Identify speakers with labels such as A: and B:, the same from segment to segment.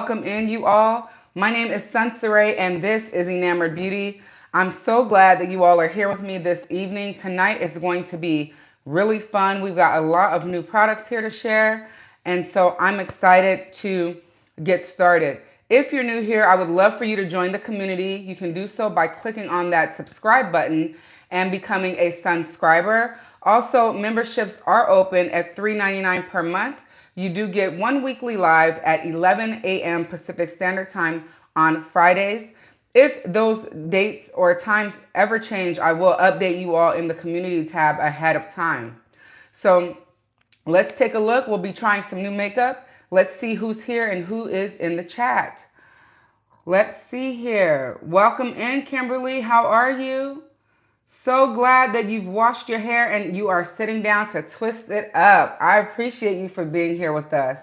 A: welcome in you all. My name is Sunscribers and this is Enamored Beauty. I'm so glad that you all are here with me this evening. Tonight is going to be really fun. We've got a lot of new products here to share, and so I'm excited to get started. If you're new here, I would love for you to join the community. You can do so by clicking on that subscribe button and becoming a Sunscriber. Also, memberships are open at $3.99 per month. You do get one weekly live at 11 a.m. Pacific Standard Time on Fridays. If those dates or times ever change, I will update you all in the community tab ahead of time. So let's take a look. We'll be trying some new makeup. Let's see who's here and who is in the chat. Let's see here. Welcome in, Kimberly. How are you? So glad that you've washed your hair and you are sitting down to twist it up. I appreciate you for being here with us.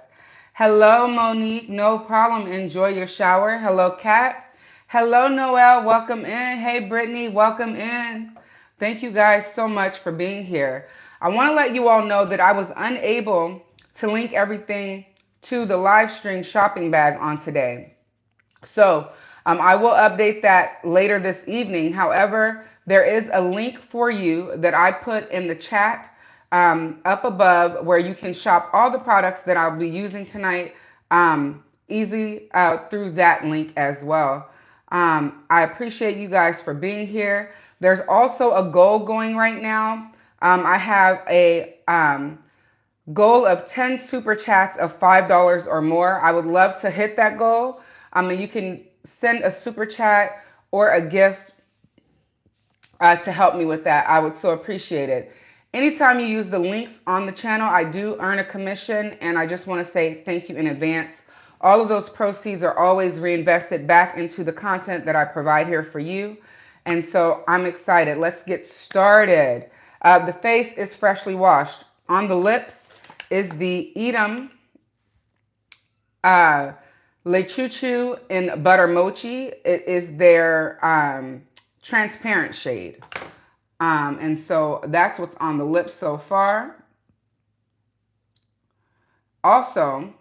A: Hello, Monique. No problem. Enjoy your shower. Hello, Kat. Hello, Noelle. Welcome in. Hey, Brittany. Welcome in. Thank you guys so much for being here. I want to let you all know that I was unable to link everything to the live stream shopping bag on today. So I will update that later this evening. However, there is a link for you that I put in the chat up above where you can shop all the products that I'll be using tonight easy through that link as well. I appreciate you guys for being here. There's also a goal going right now. I have a goal of 10 super chats of $5 or more. I would love to hit that goal. You can send a super chat or a gift to help me with that. I would so appreciate it. Anytime you use the links on the channel, I do earn a commission, and I just want to say thank you in advance. All of those proceeds are always reinvested back into the content that I provide here for you, and so I'm excited. Let's get started. The face is freshly washed. On the lips is the Edam Lechuchu in Butter Mochi. It is their transparent shade. And so that's what's on the lips so far. Also,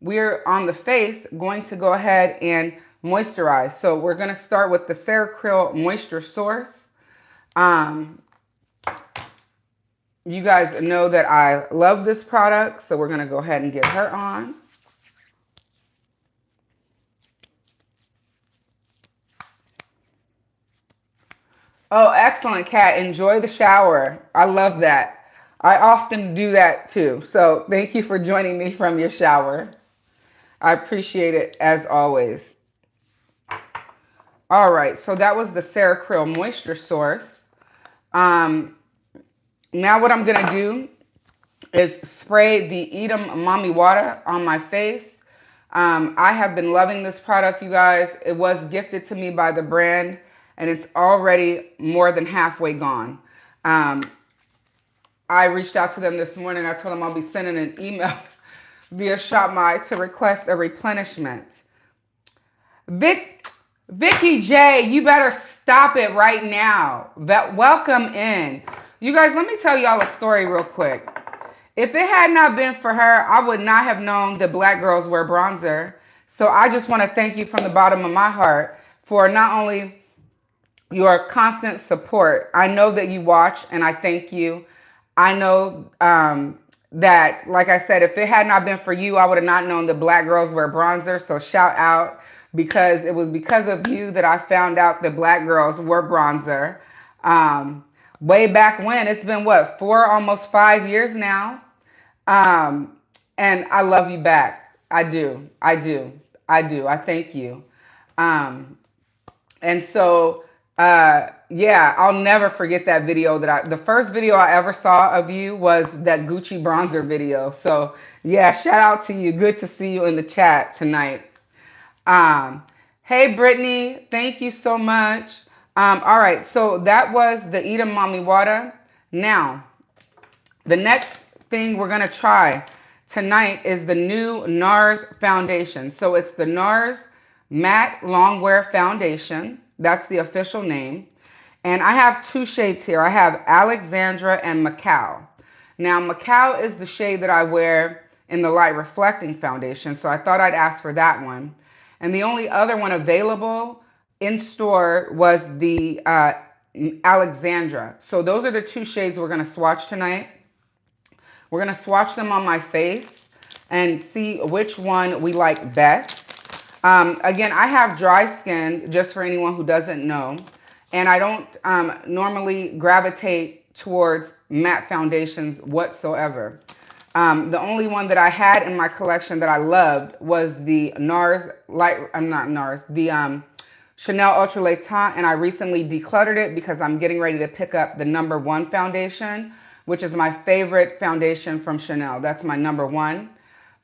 A: we're on the face going to go ahead and moisturize. So we're going to start with the Ceracril Moisture Source. You guys know that I love this product, so we're going to go ahead and get her on. Oh, excellent, Kat. Enjoy the shower. I love that. I often do that too. So thank you for joining me from your shower. I appreciate it as always. All right, so that was the Ceracril Moisture Source. Now what I'm going to do is spray the Edam Mami Water on my face. I have been loving this product, you guys. It was gifted to me by the brand, and it's already more than halfway gone. I reached out to them this morning. I told them I'll be sending an email via ShopMy to request a replenishment. Vicky J, you better stop it right now. Welcome in. You guys, let me tell y'all a story real quick. If it had not been for her, I would not have known that black girls wear bronzer. So I just want to thank you from the bottom of my heart for not only your constant support. I know that you watch, and I thank you. I know that, like I said, if it had not been for you, I would have not known that black girls wear bronzer. So shout out, because it was because of you that I found out that black girls wore bronzer. Way back when. It's been, what, almost 5 years now? And I love you back. I do. I thank you. And so, yeah, I'll never forget that video the first video I ever saw of you was that Gucci bronzer video. So yeah, shout out to you. Good to see you in the chat tonight. Hey, Brittany, thank you so much. All right, so that was the Edam Mami Water. Now, the next thing we're going to try tonight is the new NARS foundation. So it's the NARS Matte Longwear Foundation. That's the official name. And I have two shades here. I have Alexandra and Macau. Now, Macau is the shade that I wear in the light reflecting foundation. So I thought I'd ask for that one. And the only other one available in store was the Alexandra. So those are the two shades we're going to swatch tonight. We're going to swatch them on my face and see which one we like best. Again, I have dry skin, just for anyone who doesn't know. And I don't normally gravitate towards matte foundations whatsoever. The only one that I had in my collection that I loved was the NARS Chanel Ultra Le Temps, and I recently decluttered it because I'm getting ready to pick up the #1 foundation, which is my favorite foundation from Chanel. That's my #1.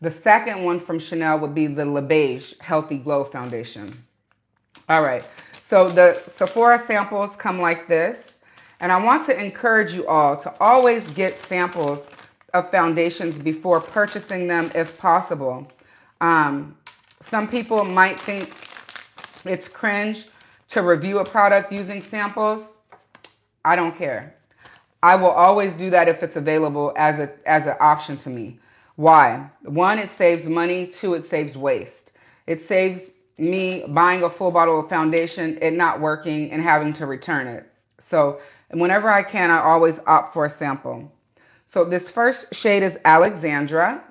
A: The second one from Chanel would be the Le Beige Healthy Glow Foundation. All right, so the Sephora samples come like this, and I want to encourage you all to always get samples of foundations before purchasing them if possible. Some people might think it's cringe to review a product using samples. I don't care. I will always do that if it's available as an option to me. Why? 1, it saves money. 2, it saves waste. It saves me buying a full bottle of foundation, it not working, and having to return it. So whenever I can, I always opt for a sample. So this first shade is Alexandra.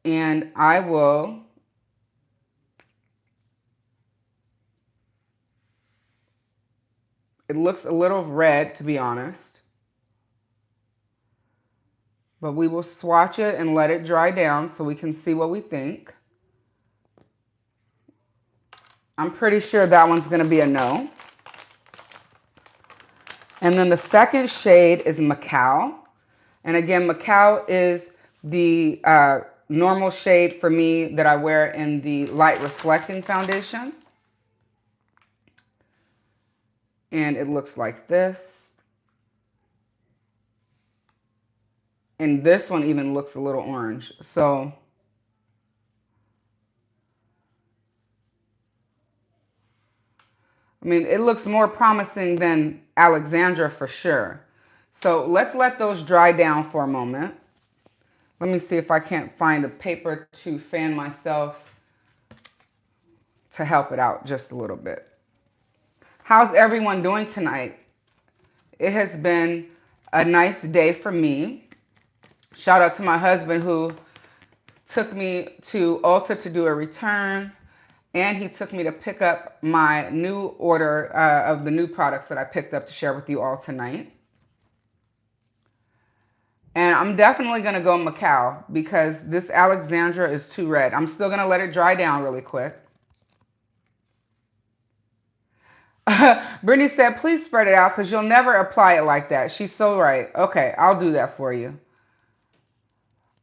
A: And I will it looks a little red, to be honest. But we will swatch it and let it dry down so we can see what we think. I'm pretty sure that one's going to be a no. And then the second shade is Macao. And again, Macao is the normal shade for me that I wear in the light reflecting foundation. And it looks like this. And this one even looks a little orange. So I mean, it looks more promising than Alexandra for sure. So let's let those dry down for a moment. Let me see if I can't find a paper to fan myself to help it out just a little bit. How's everyone doing tonight? It has been a nice day for me. Shout out to my husband who took me to Ulta to do a return, and he took me to pick up my new order of the new products that I picked up to share with you all tonight. And I'm definitely going to go Macao because this Alexandra is too red. I'm still going to let it dry down really quick. Brittany said, please spread it out because you'll never apply it like that. She's so right. Okay, I'll do that for you.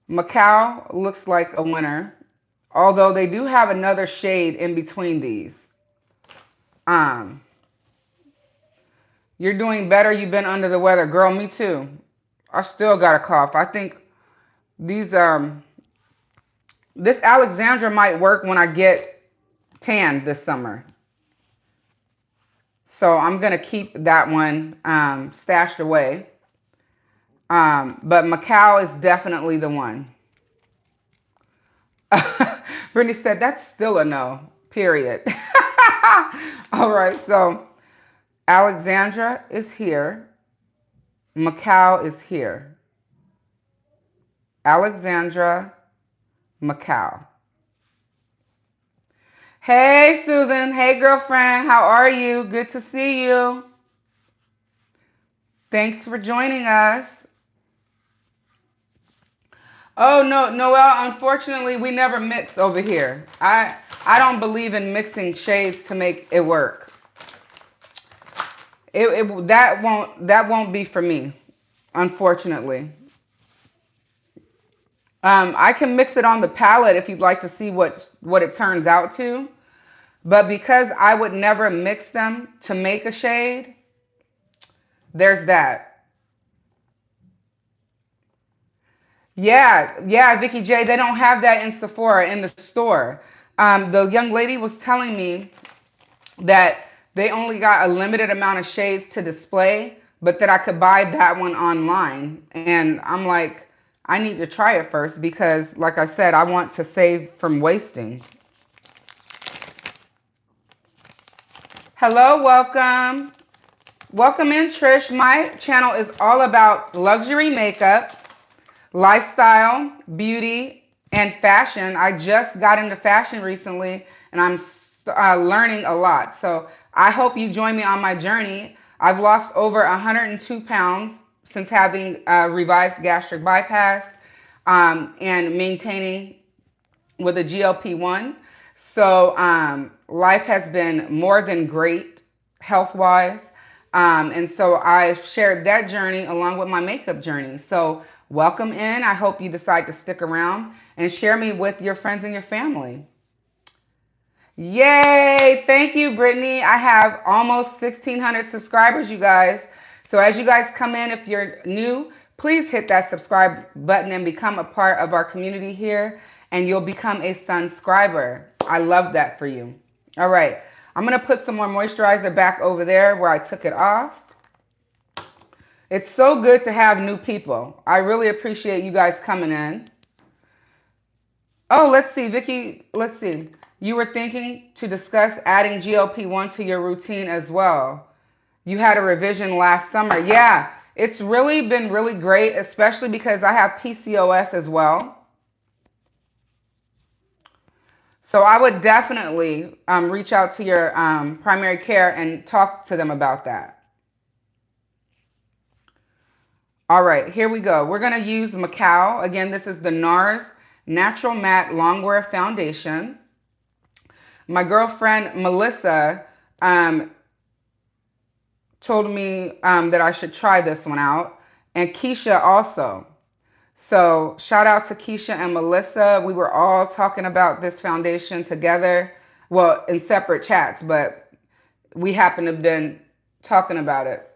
A: Macao looks like a winner, although they do have another shade in between these. You're doing better. You've been under the weather. Girl, me too. I still got a cough. I think these this Alexandra might work when I get tan this summer. So I'm going to keep that one stashed away. But Macao is definitely the one. Brittany said, that's still a no, period. All right, so Alexandra is here. Macao is here. Alexandra, Macao. Hey, Susan. Hey, girlfriend. How are you? Good to see you. Thanks for joining us. Oh, no, Noelle, unfortunately, we never mix over here. I don't believe in mixing shades to make it work. That won't be for me, unfortunately. I can mix it on the palette if you'd like to see what it turns out to. But because I would never mix them to make a shade, there's that. Yeah, Vicky J, they don't have that in Sephora in the store. The young lady was telling me that they only got a limited amount of shades to display, but that I could buy that one online. And I'm like, I need to try it first because, like I said, I want to save from wasting. Hello, welcome. Welcome in, Trish. My channel is all about luxury makeup, lifestyle, beauty, and fashion. I just got into fashion recently, and I'm learning a lot. So I hope you join me on my journey. I've lost over 102 pounds since having revised gastric bypass and maintaining with a GLP-1. So life has been more than great health-wise. And so I've shared that journey along with my makeup journey. So welcome in. I hope you decide to stick around and share me with your friends and your family. Yay! Thank you, Brittany. I have almost 1,600 subscribers, you guys. So as you guys come in, if you're new, please hit that subscribe button and become a part of our community here, and you'll become a Sunscriber. I love that for you. All right. I'm going to put some more moisturizer back over there where I took it off. It's so good to have new people. I really appreciate you guys coming in. Oh, let's see, Vicky, let's see. You were thinking to discuss adding GLP-1 to your routine as well. You had a revision last summer. Yeah, it's really been really great, especially because I have PCOS as well. So I would definitely reach out to your primary care and talk to them about that. All right, here we go. We're going to use Macau. Again, this is the NARS Natural Matte Longwear Foundation. My girlfriend, Melissa, told me that I should try this one out. And Keisha also. So shout out to Keisha and Melissa. We were all talking about this foundation together. Well, in separate chats, but we happen to have been talking about it.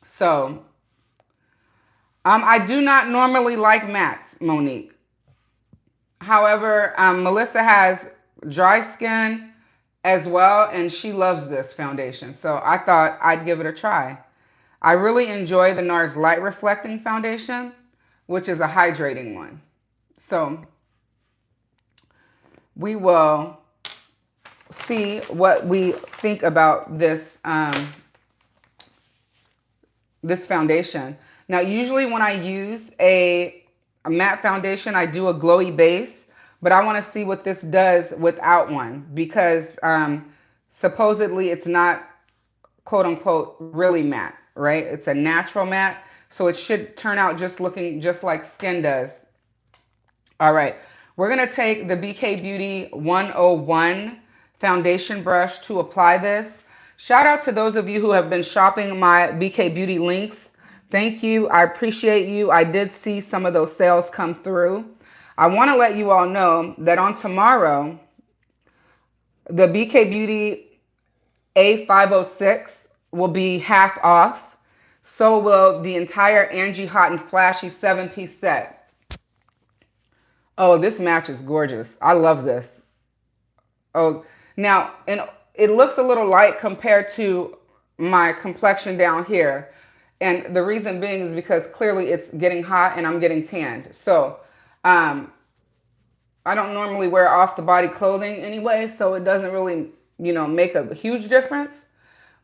A: So I do not normally like mattes, Monique. However, Melissa has dry skin as well, and she loves this foundation. So I thought I'd give it a try. I really enjoy the NARS Light Reflecting Foundation, which is a hydrating one. So we will see what we think about this this foundation. Now, usually when I use a matte foundation, I do a glowy base, but I want to see what this does without one because supposedly it's not quote unquote really matte, right? It's a natural matte, so it should turn out just looking just like skin does. All right, we're gonna take the BK Beauty 101 foundation brush to apply this. Shout out to those of you who have been shopping my BK Beauty links. Thank you. I appreciate you. I did see some of those sales come through. I want to let you all know that on tomorrow, the BK Beauty A506 will be half off. So will the entire Angie Hot and Flashy 7-piece set. Oh, this match is gorgeous. I love this. Oh, now, and it looks a little light compared to my complexion down here. And the reason being is because clearly it's getting hot and I'm getting tanned. So I don't normally wear off the body clothing anyway, so it doesn't really, make a huge difference.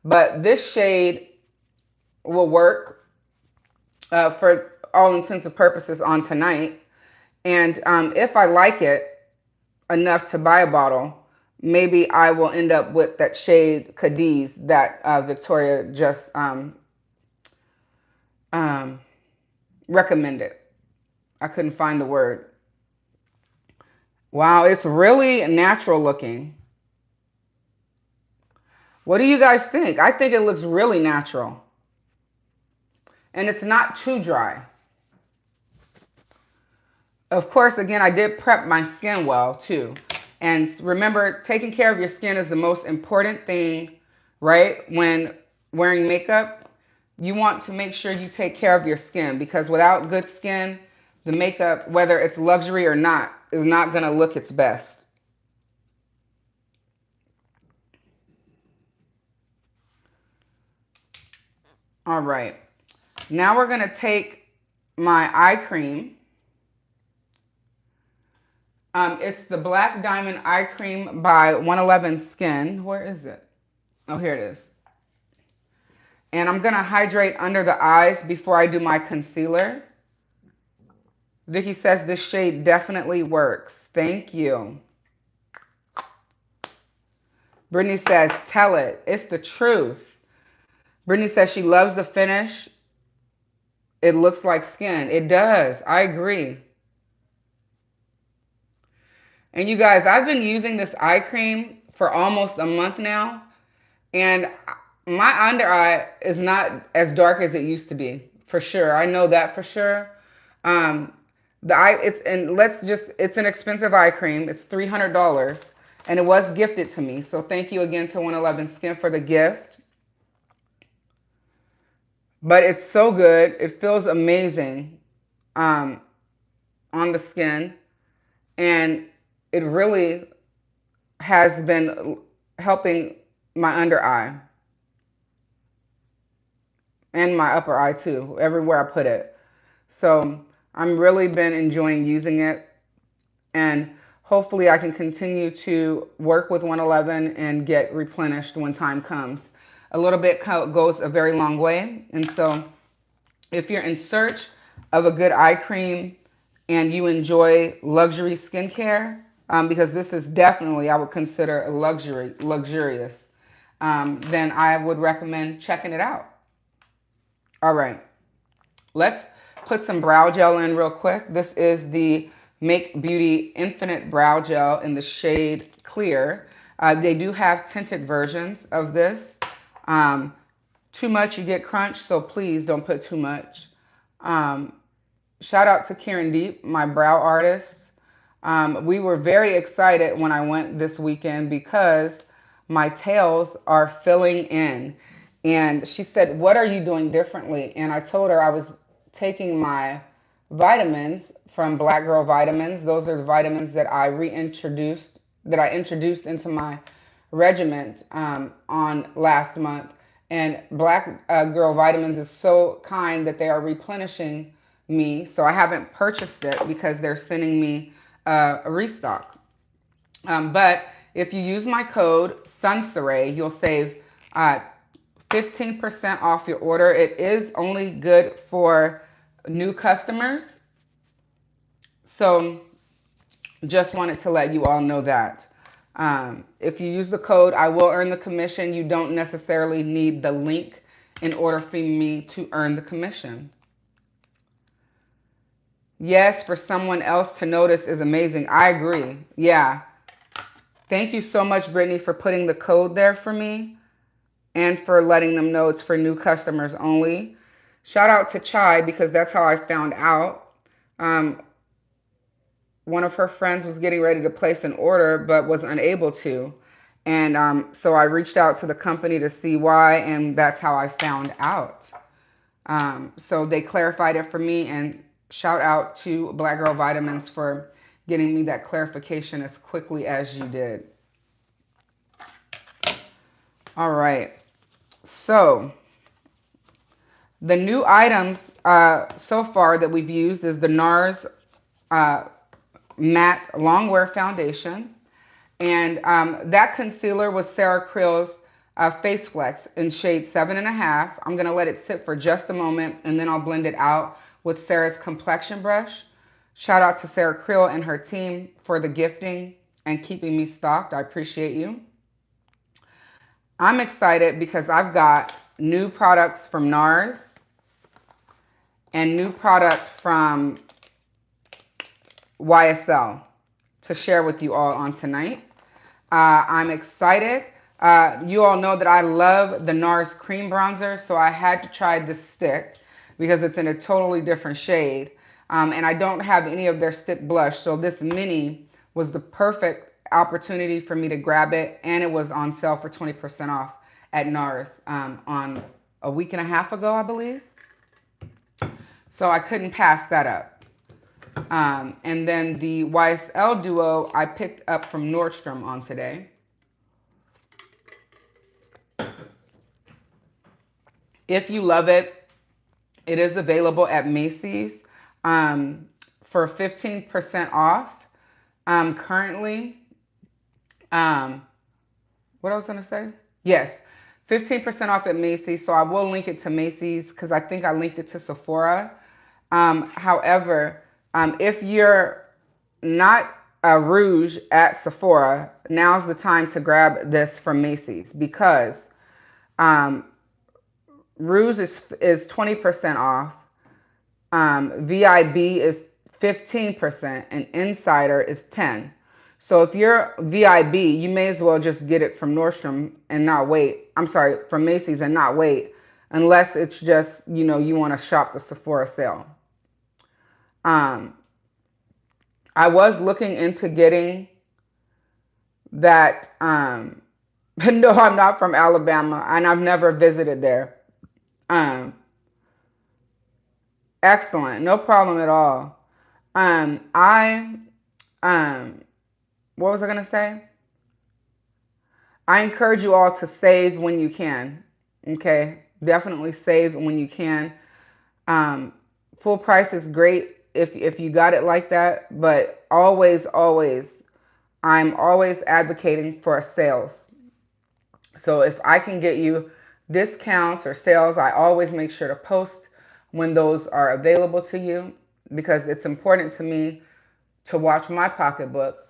A: But this shade will work for all intents and purposes on tonight. And if I like it enough to buy a bottle, maybe I will end up with that shade Cadiz that Victoria just recommended. I couldn't find the word. Wow, it's really natural looking. What do you guys think? I think it looks really natural. And it's not too dry. Of course, again, I did prep my skin well too. And remember, taking care of your skin is the most important thing, right? When wearing makeup, you want to make sure you take care of your skin because without good skin, the makeup, whether it's luxury or not, is not going to look its best. All right. Now we're going to take my eye cream. It's the Black Diamond Eye Cream by 111 Skin. Where is it? Oh, here it is. And I'm going to hydrate under the eyes before I do my concealer. Vicky says this shade definitely works. Thank you. Brittany says, tell it. It's the truth. Brittany says she loves the finish. It looks like skin. It does. I agree. And you guys, I've been using this eye cream for almost a month now. And my under eye is not as dark as it used to be, for sure. I know that for sure. It's an expensive eye cream. It's $300 and it was gifted to me. So thank you again to 111 Skin for the gift. But it's so good. It feels amazing on the skin. And it really has been helping my under eye. And my upper eye too, everywhere I put it. So I'm really been enjoying using it. And hopefully I can continue to work with 111 and get replenished when time comes. A little bit goes a very long way. And so if you're in search of a good eye cream and you enjoy luxury skincare, because this is definitely, I would consider a luxurious, then I would recommend checking it out. All right, let's put some brow gel in real quick. This is the Make Beauty Infinite Brow Gel in the shade Clear. They do have tinted versions of this. Too much, you get crunch, so please don't put too much. Shout out to Karen Deep, my brow artist. We were very excited when I went this weekend because my tails are filling in. And she said, what are you doing differently? And I told her I was taking my vitamins from Black Girl Vitamins. Those are the vitamins that I introduced into my regimen on last month. And Black Girl Vitamins is so kind that they are replenishing me. So I haven't purchased it because they're sending me a restock. But if you use my code Sunscribers, you'll save 15% off your order. It is only good for new customers. So just wanted to let you all know that. If you use the code, I will earn the commission. You don't necessarily need the link in order for me to earn the commission. Yes, for someone else to notice is amazing. I agree. Yeah. Thank you so much, Brittany, for putting the code there for me and for letting them know it's for new customers only. Shout out to Chai because that's how I found out. One of her friends was getting ready to place an order but was unable to. And so I reached out to the company to see why, and that's how I found out. So they clarified it for me, and shout out to Black Girl Vitamins for getting me that clarification as quickly as you did. All right. So the new items so far that we've used is the NARS Matte Longwear Foundation. And that concealer was Sarah Krill's Face Flex in shade 7.5. I'm going to let it sit for just a moment, and then I'll blend it out with Sarah's complexion brush. Shout out to Sarah Krill and her team for the gifting and keeping me stocked. I appreciate you. I'm excited because I've got new products from NARS and new product from YSL to share with you all on tonight. I'm excited. You all know that I love the NARS cream bronzer, so I had to try this stick because it's in a totally different shade. And I don't have any of their stick blush, so this mini was the perfect opportunity for me to grab it, and it was on sale for 20% off at NARS on a week and a half ago, I believe. So I couldn't pass that up. And then the YSL Duo I picked up from Nordstrom on today. If you love it, it is available at Macy's. for 15% off. Currently, what I was going to say? Yes, 15% off at Macy's. So I will link it to Macy's because I think I linked it to Sephora. However, if you're not a Rouge at Sephora, now's the time to grab this from Macy's because Rouge is 20% off. VIB is 15% and Insider is 10. So if you're VIB, you may as well just get it from Nordstrom and not wait. I'm sorry, from Macy's and not wait, unless it's just, you know, you want to shop the Sephora sale. I was looking into getting that. No, I'm not from Alabama and I've never visited there. Excellent, no problem at all. What was I gonna say? I encourage you all to save when you can. Okay, definitely save when you can. Full price is great if you got it like that, but always, I'm always advocating for sales. So if I can get you discounts or sales, I always make sure to post when those are available to you because it's important to me to watch my pocketbook.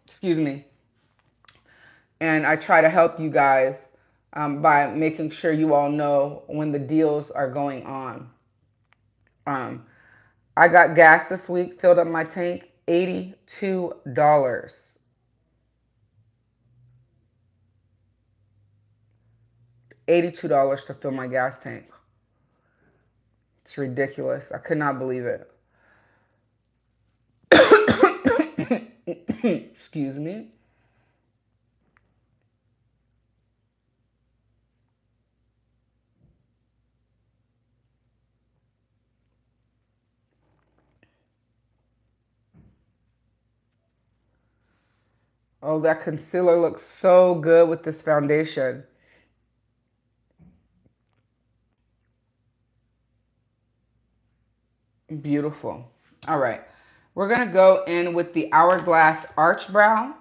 A: Excuse me. And I try to help you guys by making sure you all know when the deals are going on. I got gas this week, filled up my tank, $82. $82 to fill my gas tank. It's ridiculous. I could not believe it. Excuse me. Oh, that concealer looks so good with this foundation. Beautiful. All right. We're going to go in with the Hourglass Arch Brow.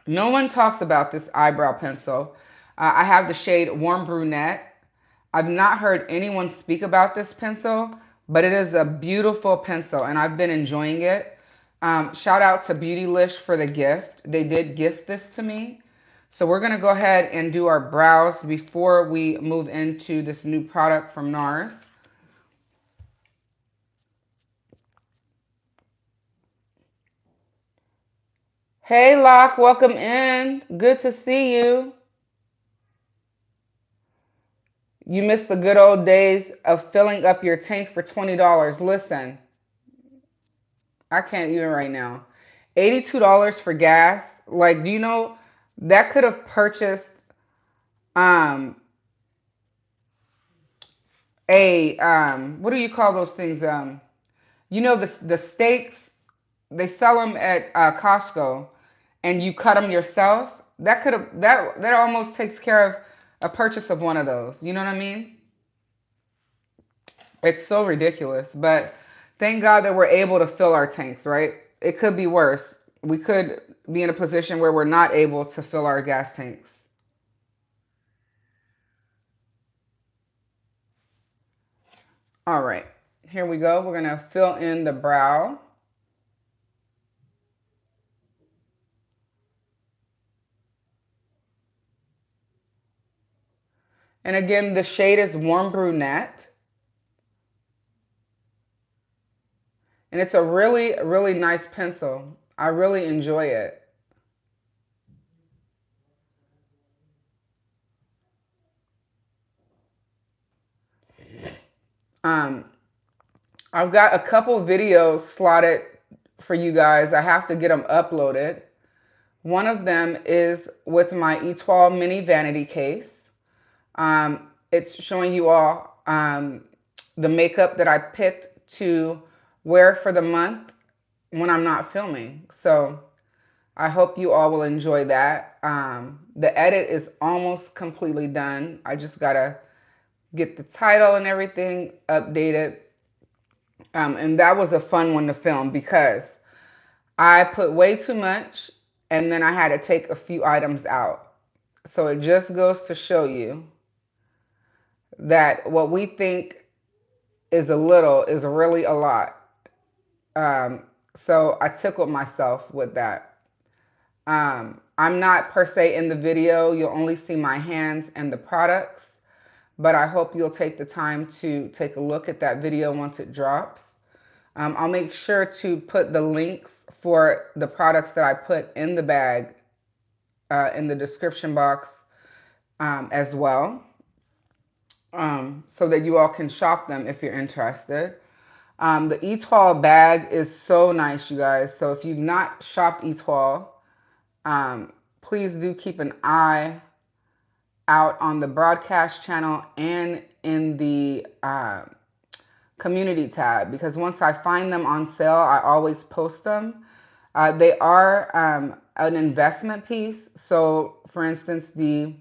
A: No one talks about this eyebrow pencil. I have the shade Warm Brunette. I've not heard anyone speak about this pencil, but it is a beautiful pencil and I've been enjoying it. Shout out to Beautylish for the gift. They did gift this to me. So we're going to go ahead and do our brows before we move into this new product from NARS. Hey, Locke, welcome in. Good to see you. You missed the good old days of filling up your tank for $20. Listen, I can't even right now. $82 for gas. Like, do you know that could have purchased what do you call those things? You know the steaks, they sell them at Costco and you cut them yourself. That could have that almost takes care of a purchase of one of those. You know what I mean? It's so ridiculous, but thank God that we're able to fill our tanks, right? It could be worse. We could be in a position where we're not able to fill our gas tanks. All right, here we go. We're gonna fill in the brow. And again, the shade is Warm Brunette. And it's a really, really nice pencil. I really enjoy it. I've got a couple videos slotted for you guys. I have to get them uploaded. One of them is with my E12 mini vanity case. It's showing you all the makeup that I picked to wear for the month when I'm not filming. So I hope you all will enjoy that. The edit is almost completely done. I just gotta get the title and everything updated. And that was a fun one to film because I put way too much and then I had to take a few items out. So it just goes to show you that what we think is a little is really a lot. So I tickled myself with that. I'm not per se in the video. You'll only see my hands and the products, but I hope you'll take the time to take a look at that video once it drops. I'll make sure to put the links for the products that I put in the bag in the description box as well, so that you all can shop them if you're interested. The Etoile bag is so nice, you guys. So if you've not shopped Etoile, please do keep an eye out on the broadcast channel and in the community tab, because once I find them on sale, I always post them. They are an investment piece. So for instance, the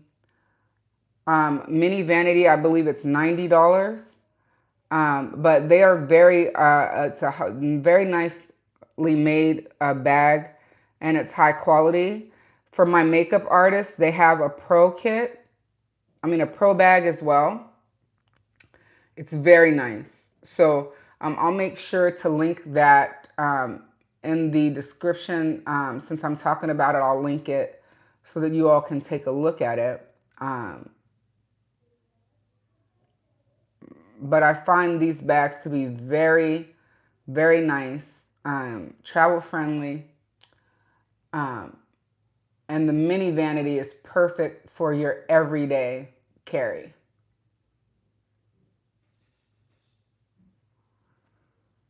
A: mini vanity, I believe it's $90. But they are it's a very nicely made bag, and it's high quality. For my makeup artists, they have a pro kit. A pro bag as well. It's very nice. So I'll make sure to link that in the description. Since I'm talking about it, I'll link it so that you all can take a look at it. But I find these bags to be very, very nice, travel friendly, and the mini vanity is perfect for your everyday carry.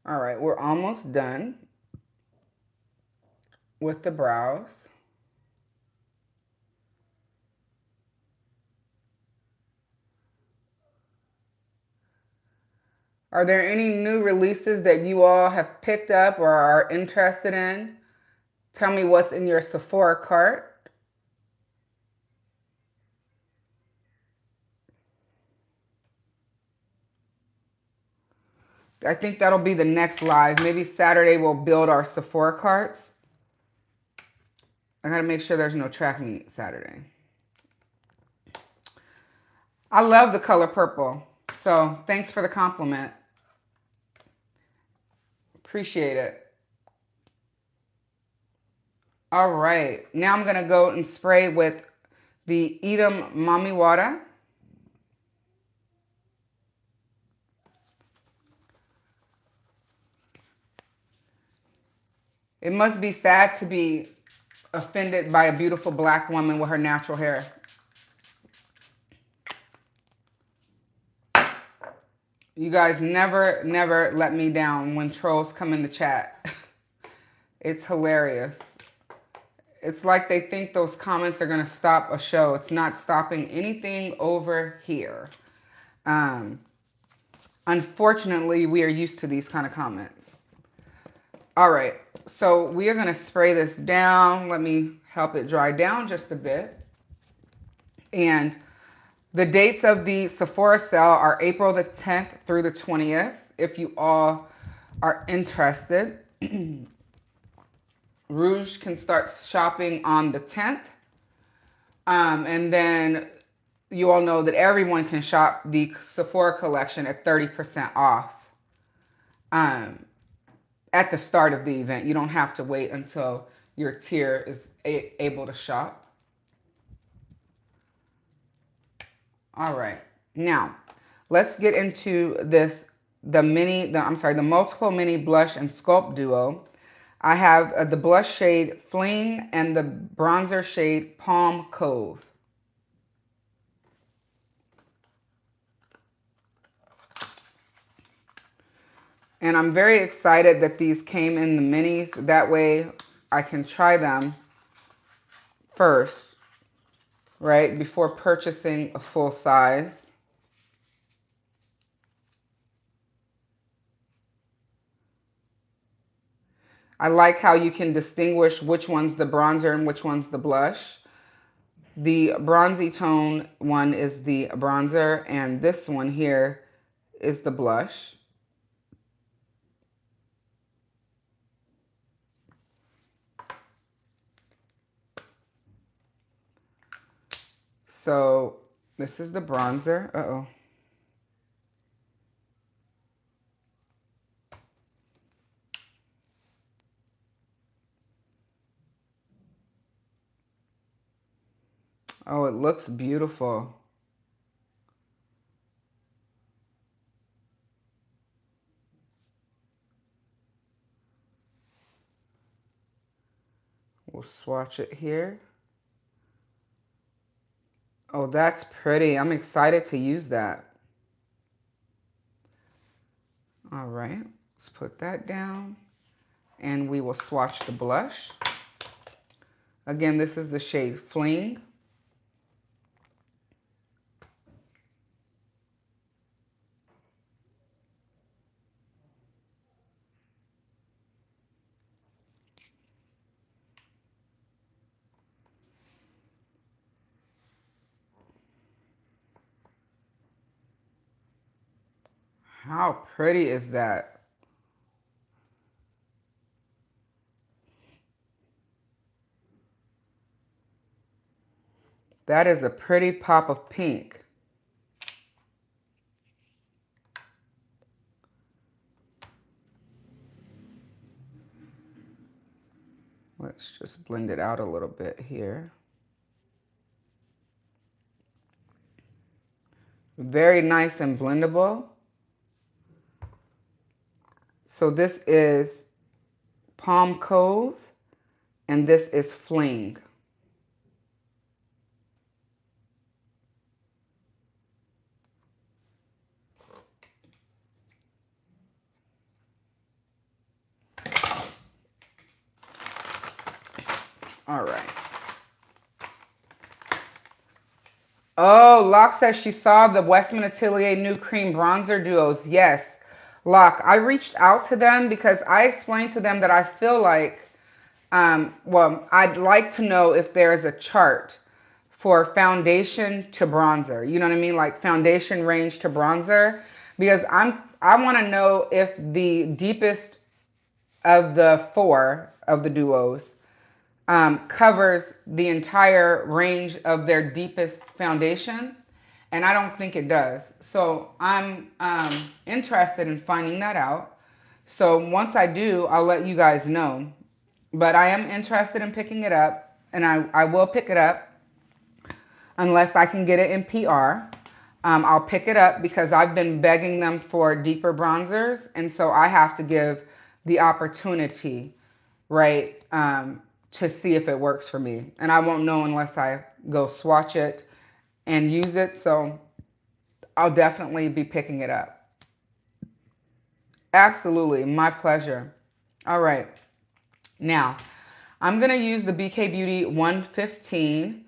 A: All right, we're almost done with the brows. Are there any new releases that you all have picked up or are interested in? Tell me what's in your Sephora cart. I think that'll be the next live. Maybe Saturday we'll build our Sephora carts. I gotta make sure there's no track meet Saturday. I love the color purple, so thanks for the compliment. Appreciate it. All right, now I'm gonna go and spray with the Edam Mami Water. It must be sad to be offended by a beautiful black woman with her natural hair. You guys never let me down when trolls come in the chat. It's hilarious. It's like they think those comments are going to stop a show. It's not stopping anything over here. Unfortunately, we are used to these kind of comments. All right, so we are going to spray this down. Let me help it dry down just a bit. And the dates of the Sephora sale are April the 10th through the 20th, if you all are interested. Rouge can start shopping on the 10th. And then you all know that everyone can shop the Sephora collection at 30% off at the start of the event. You don't have to wait until your tier is able to shop. All right, now let's get into this, the multiple mini blush and sculpt duo. I have the blush shade Fling and the bronzer shade Palm Cove. And I'm very excited that these came in the minis. That way I can try them first, right, before purchasing a full size. I like how you can distinguish which one's the bronzer and which one's the blush. The bronzy tone one is the bronzer, and this one here is the blush. So this is the bronzer. Uh-oh. Oh, it looks beautiful. We'll swatch it here. Oh, that's pretty. I'm excited to use that. All right, let's put that down. And we will swatch the blush. Again, this is the shade Fling. How pretty is that? That is a pretty pop of pink. Let's just blend it out a little bit here. Very nice and blendable. So this is Palm Cove, and this is Fling. All right. Oh, Locke says she saw the Westman Atelier new cream bronzer duos. Yes, Locke, I reached out to them because I explained to them that I feel like, well, I'd like to know if there's a chart for foundation to bronzer. You know what I mean? Like foundation range to bronzer. Because I want to know if the deepest of the four of the duos covers the entire range of their deepest foundation, and I don't think it does. So I'm interested in finding that out. So once I do, I'll let you guys know. But I am interested in picking it up, and I will pick it up unless I can get it in PR. I'll pick it up because I've been begging them for deeper bronzers, and so I have to give the opportunity, right, to see if it works for me. And I won't know unless I go swatch it and use it, so I'll definitely be picking it up. Absolutely, my pleasure. All right, now I'm going to use the BK Beauty 115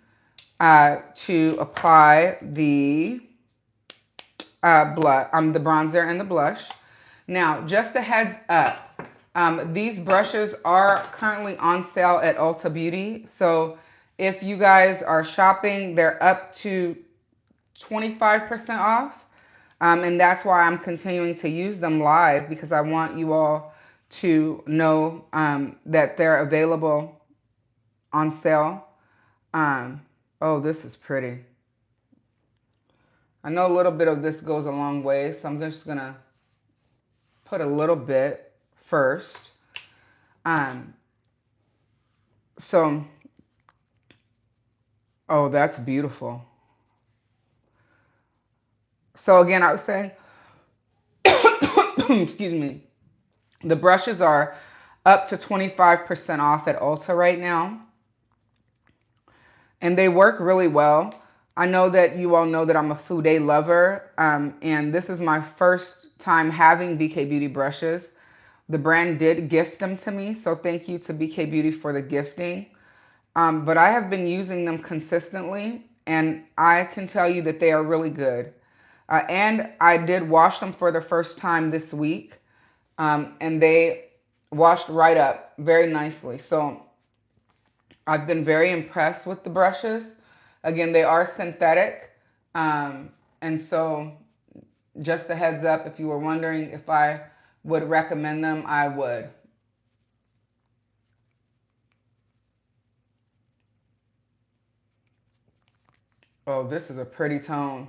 A: to apply the the bronzer and the blush. Now, just a heads up, these brushes are currently on sale at Ulta Beauty. So if you guys are shopping, they're up to 25% off. And that's why I'm continuing to use them live, because I want you all to know that they're available on sale. Oh, this is pretty. I know a little bit of this goes a long way, so I'm just going to put a little bit first. So, oh, that's beautiful. So again, I was saying, excuse me, the brushes are up to 25% off at Ulta right now. And they work really well. I know that you all know that I'm a Fude lover, and this is my first time having BK Beauty brushes. The brand did gift them to me, so thank you to BK Beauty for the gifting. But I have been using them consistently, and I can tell you that they are really good. And I did wash them for the first time this week, and they washed right up very nicely. So I've been very impressed with the brushes. Again, they are synthetic. And so just a heads up, if you were wondering if I would recommend them, I would. Oh, this is a pretty tone.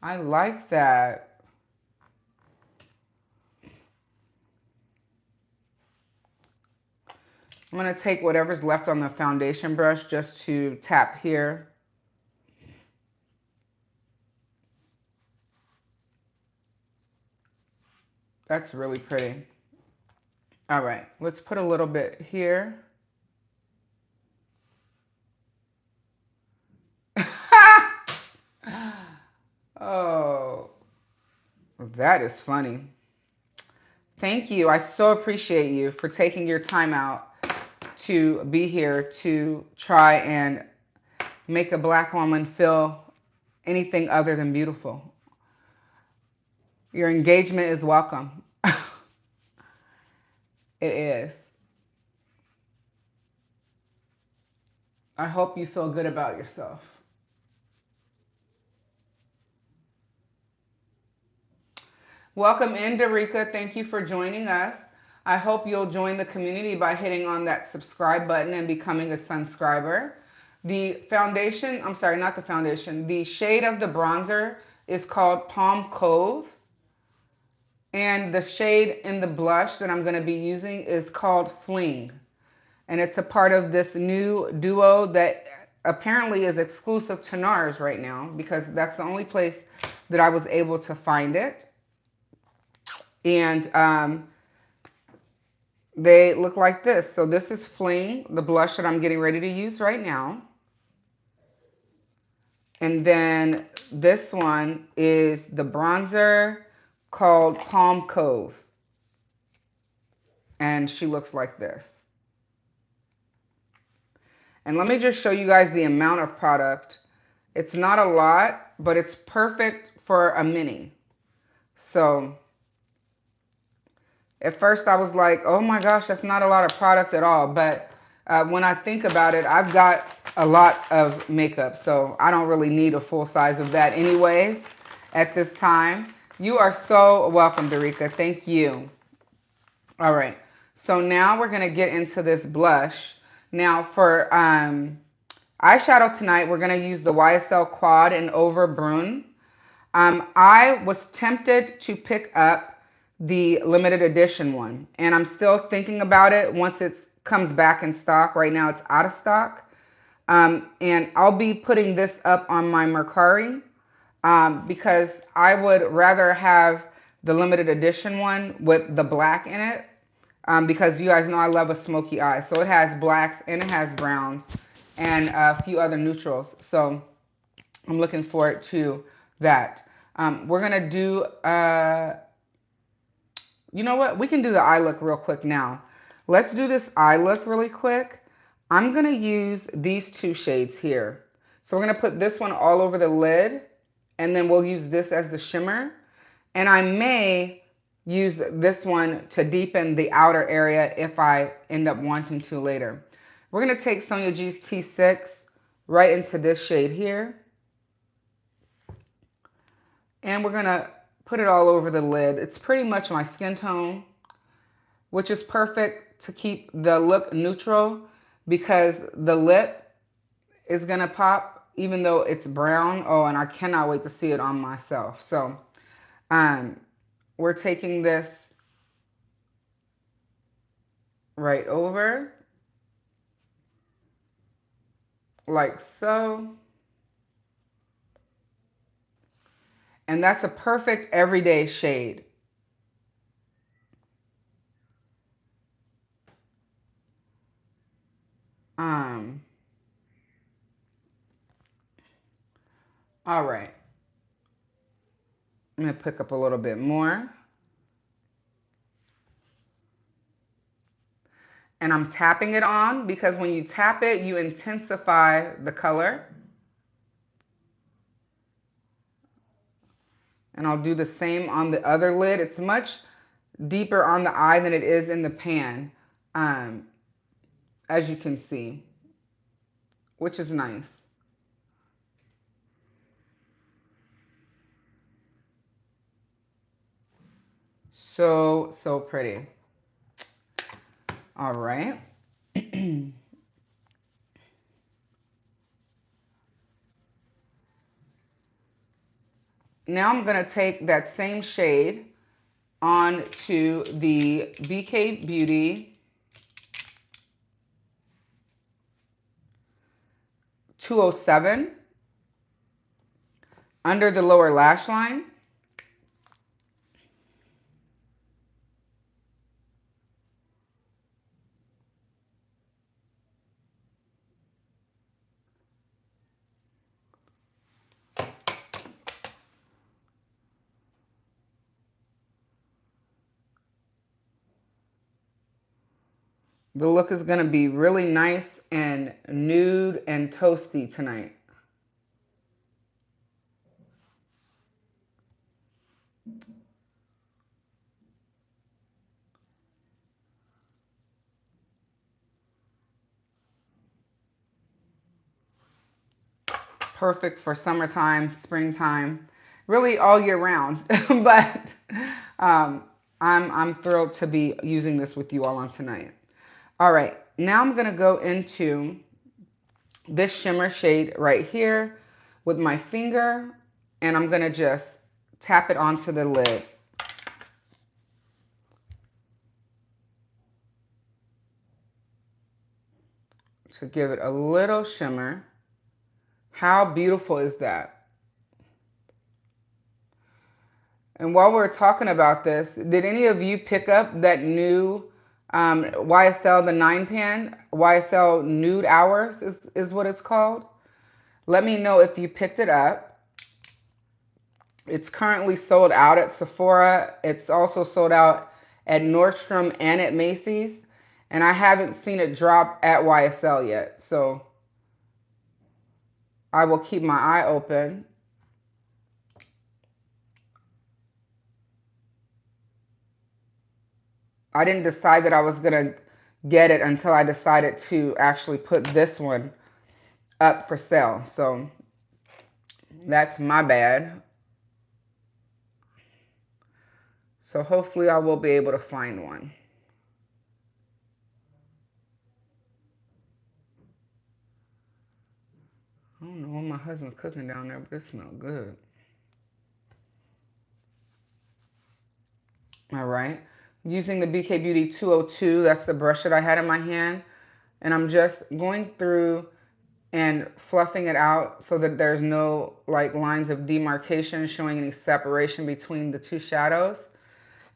A: I like that. I'm going to take whatever's left on the foundation brush just to tap here. That's really pretty. All right, let's put a little bit here. Oh, that is funny. Thank you. I so appreciate you for taking your time out to be here to try and make a Black woman feel anything other than beautiful. Your engagement is welcome. It is. I hope you feel good about yourself. Welcome in, Darika. Thank you for joining us. I hope you'll join the community by hitting on that subscribe button and becoming a Sunscriber. The foundation, I'm sorry, not the foundation, the shade of the bronzer is called Palm Cove. And the shade in the blush that I'm going to be using is called Fling. And it's a part of this new duo that apparently is exclusive to NARS right now, because that's the only place that I was able to find it. And they look like this. So this is Fling, the blush that I'm getting ready to use right now. And then this one is the bronzer called Palm Cove. And she looks like this. And let me just show you guys the amount of product. It's not a lot, but it's perfect for a mini. So at first I was like, oh my gosh, that's not a lot of product at all. But when I think about it, I've got a lot of makeup. So I don't really need a full size of that anyways at this time. You are so welcome, Darika. Thank you. All right. So now we're going to get into this blush. Now for eyeshadow tonight, we're going to use the YSL Quad in Over Brune. I was tempted to pick up the limited edition one, and I'm still thinking about it once it comes back in stock. Right now it's out of stock. And I'll be putting this up on my Mercari because I would rather have the limited edition one with the black in it because you guys know I love a smoky eye. So it has blacks and it has browns and a few other neutrals. So I'm looking forward to that. We're going to do, you know what? We can do the eye look real quick now. Let's do this eye look really quick. I'm going to use these two shades here. So we're going to put this one all over the lid, and then we'll use this as the shimmer. And I may use this one to deepen the outer area if I end up wanting to later. We're going to take Sonia G's T6 right into this shade here. And we're going to put it all over the lid. It's pretty much my skin tone, which is perfect to keep the look neutral because the lip is going to pop even though it's brown. Oh, and I cannot wait to see it on myself. So we're taking this right over like so. And that's a perfect everyday shade. All right. I'm going to pick up a little bit more. And I'm tapping it on because when you tap it, you intensify the color. And I'll do the same on the other lid. It's much deeper on the eye than it is in the pan, as you can see, which is nice. So, so pretty. All right. Now I'm going to take that same shade on to the BK Beauty 207 under the lower lash line. The look is going to be really nice and nude and toasty tonight. Perfect for summertime, springtime, really all year round. But I'm thrilled to be using this with you all on tonight. All right, now I'm going to go into this shimmer shade right here with my finger, and I'm going to just tap it onto the lid. To give it a little shimmer. How beautiful is that? And while we're talking about this, did any of you pick up that new YSL, the 9-pan? YSL Nude Hours is what it's called. Let me know if you picked it up. It's currently sold out at Sephora. It's also sold out at Nordstrom and at Macy's. And I haven't seen it drop at YSL yet. So I will keep my eye open. I didn't decide that I was going to get it until I decided to actually put this one up for sale. So that's my bad. So hopefully I will be able to find one. I don't know what my husband's cooking down there, but it smells good. All right. Using the BK Beauty 202, that's the brush that I had in my hand. And I'm just going through and fluffing it out so that there's no like lines of demarcation showing any separation between the two shadows.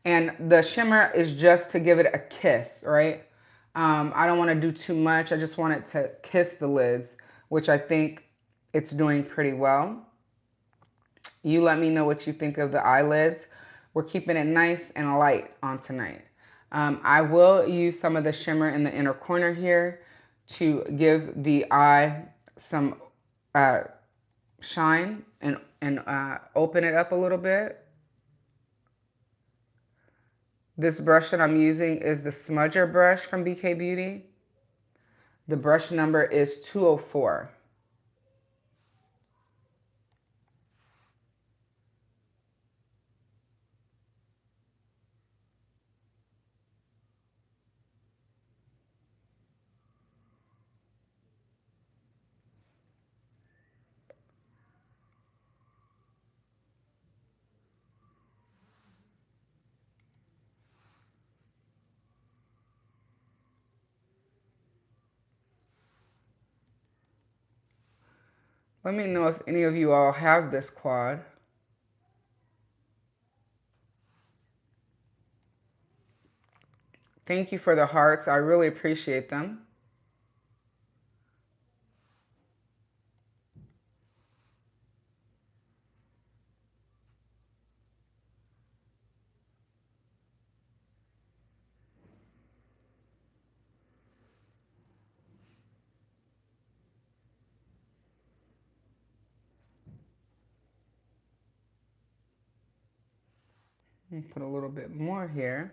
A: And the shimmer is just to give it a kiss, right? I don't want to do too much. I just want it to kiss the lids, which I think it's doing pretty well. You let me know what you think of the eyelids. We're keeping it nice and light on tonight. I will use some of the shimmer in the inner corner here to give the eye some shine and open it up a little bit. This brush that I'm using is the smudger brush from BK Beauty. The brush number is 204. Let me know if any of you all have this quad. Thank you for the hearts. I really appreciate them. Let me put a little bit more here.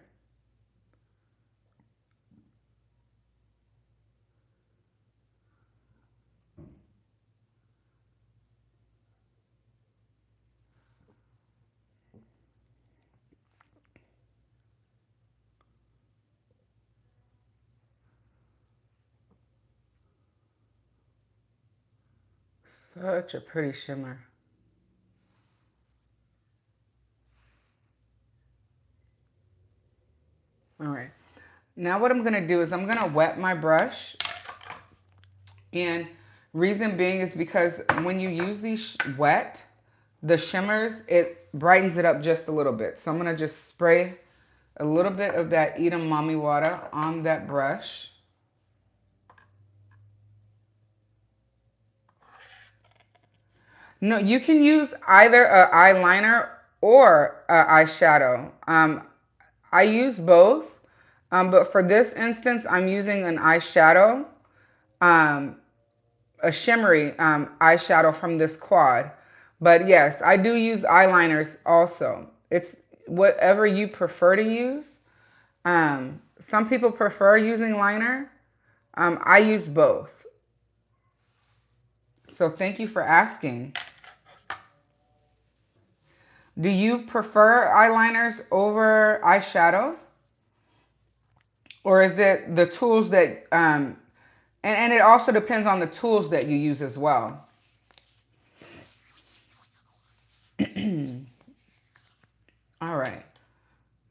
A: Such a pretty shimmer. All right. Now what I'm going to do is I'm going to wet my brush. And reason being is because when you use these wet, the shimmers, it brightens it up just a little bit. So I'm going to just spray a little bit of that Edam Mommy water on that brush. No, you can use either an eyeliner or an eyeshadow. I use both, but for this instance, I'm using an eyeshadow, um, a shimmery eyeshadow from this quad. But yes, I do use eyeliners also. It's whatever you prefer to use. Some people prefer using liner. I use both. So thank you for asking. Do you prefer eyeliners over eyeshadows? Or is it the tools that, and it also depends on the tools that you use as well. All right.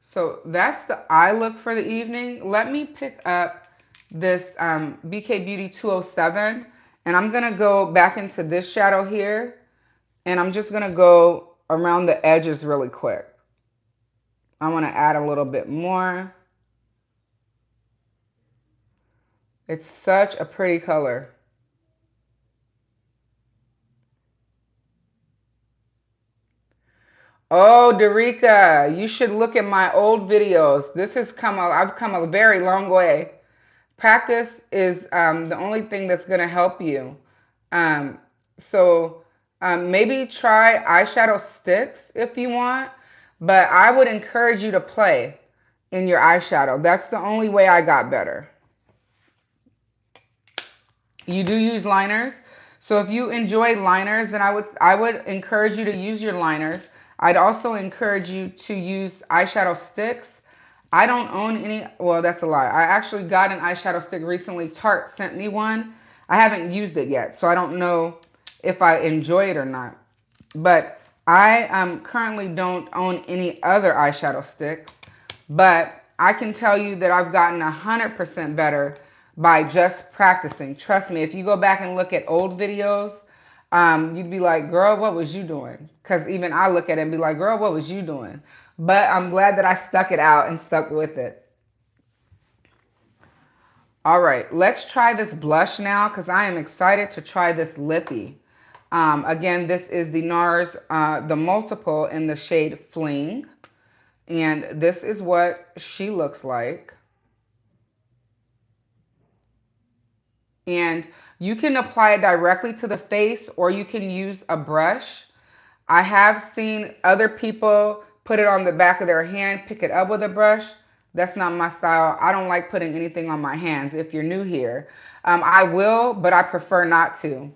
A: So that's the eye look for the evening. Let me pick up this BK Beauty 207, and I'm going to go back into this shadow here, and I'm just going to go around the edges really quick. I want to add a little bit more. It's such a pretty color. Oh, Derica, you should look at my old videos. I've come a very long way. Practice is the only thing that's going to help you. Um, so maybe try eyeshadow sticks if you want, but I would encourage you to play in your eyeshadow. That's the only way I got better. You do use liners. So if you enjoy liners, then I would encourage you to use your liners. I'd also encourage you to use eyeshadow sticks. I don't own any, well, that's a lie. I actually got an eyeshadow stick recently. Tarte sent me one. I haven't used it yet, so I don't know if I enjoy it or not. But I currently don't own any other eyeshadow sticks, but I can tell you that I've gotten 100% better by just practicing. Trust me, if you go back and look at old videos, you'd be like, girl, what was you doing? Because even I look at it and be like, girl, what was you doing? But I'm glad that I stuck it out and stuck with it. All right, let's try this blush now because I am excited to try this lippy. Again, this is the NARS, the multiple in the shade Fling. And this is what she looks like. And you can apply it directly to the face or you can use a brush. I have seen other people put it on the back of their hand, pick it up with a brush. That's not my style. I don't like putting anything on my hands if you're new here. I will, but I prefer not to.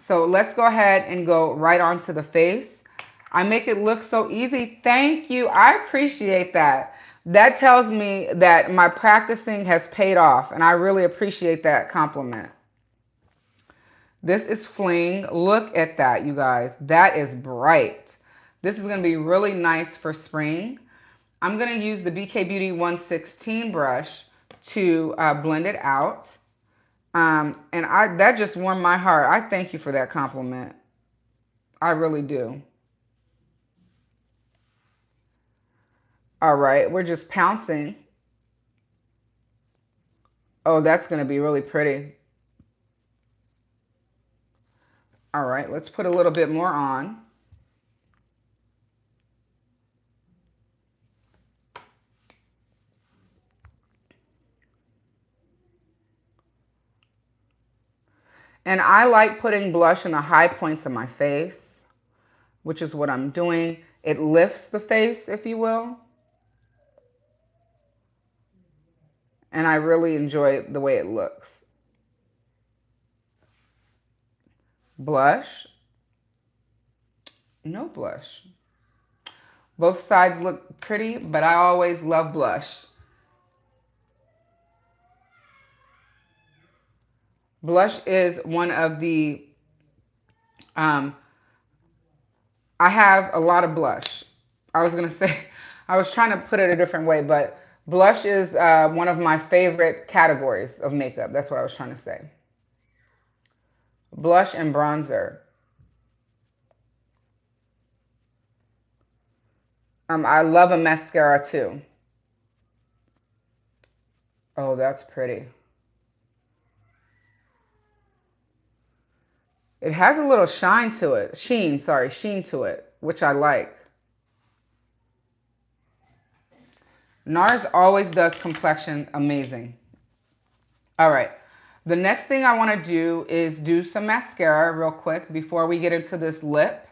A: So let's go ahead and go right onto the face. I make it look so easy. Thank you. I appreciate that. That tells me that my practicing has paid off, and I really appreciate that compliment. This is Fling. Look at that, you guys. That is bright. This is going to be really nice for spring. I'm going to use the BK Beauty 116 brush to blend it out. And that just warmed my heart. I thank you for that compliment. I really do. All right, we're just pouncing. Oh, that's going to be really pretty. All right, let's put a little bit more on. And I like putting blush in the high points of my face, which is what I'm doing. It lifts the face, if you will. And I really enjoy the way it looks. Blush. No blush. Both sides look pretty, but I always love blush. Blush is one of the, I have a lot of blush. I was going to say, I was trying to put it a different way, but blush is one of my favorite categories of makeup. That's what I was trying to say. Blush and bronzer. I love a mascara too. Oh, that's pretty. It has a little shine to it. Sheen to it, which I like. NARS always does complexion amazing. All right. The next thing I want to do is do some mascara real quick before we get into this lip.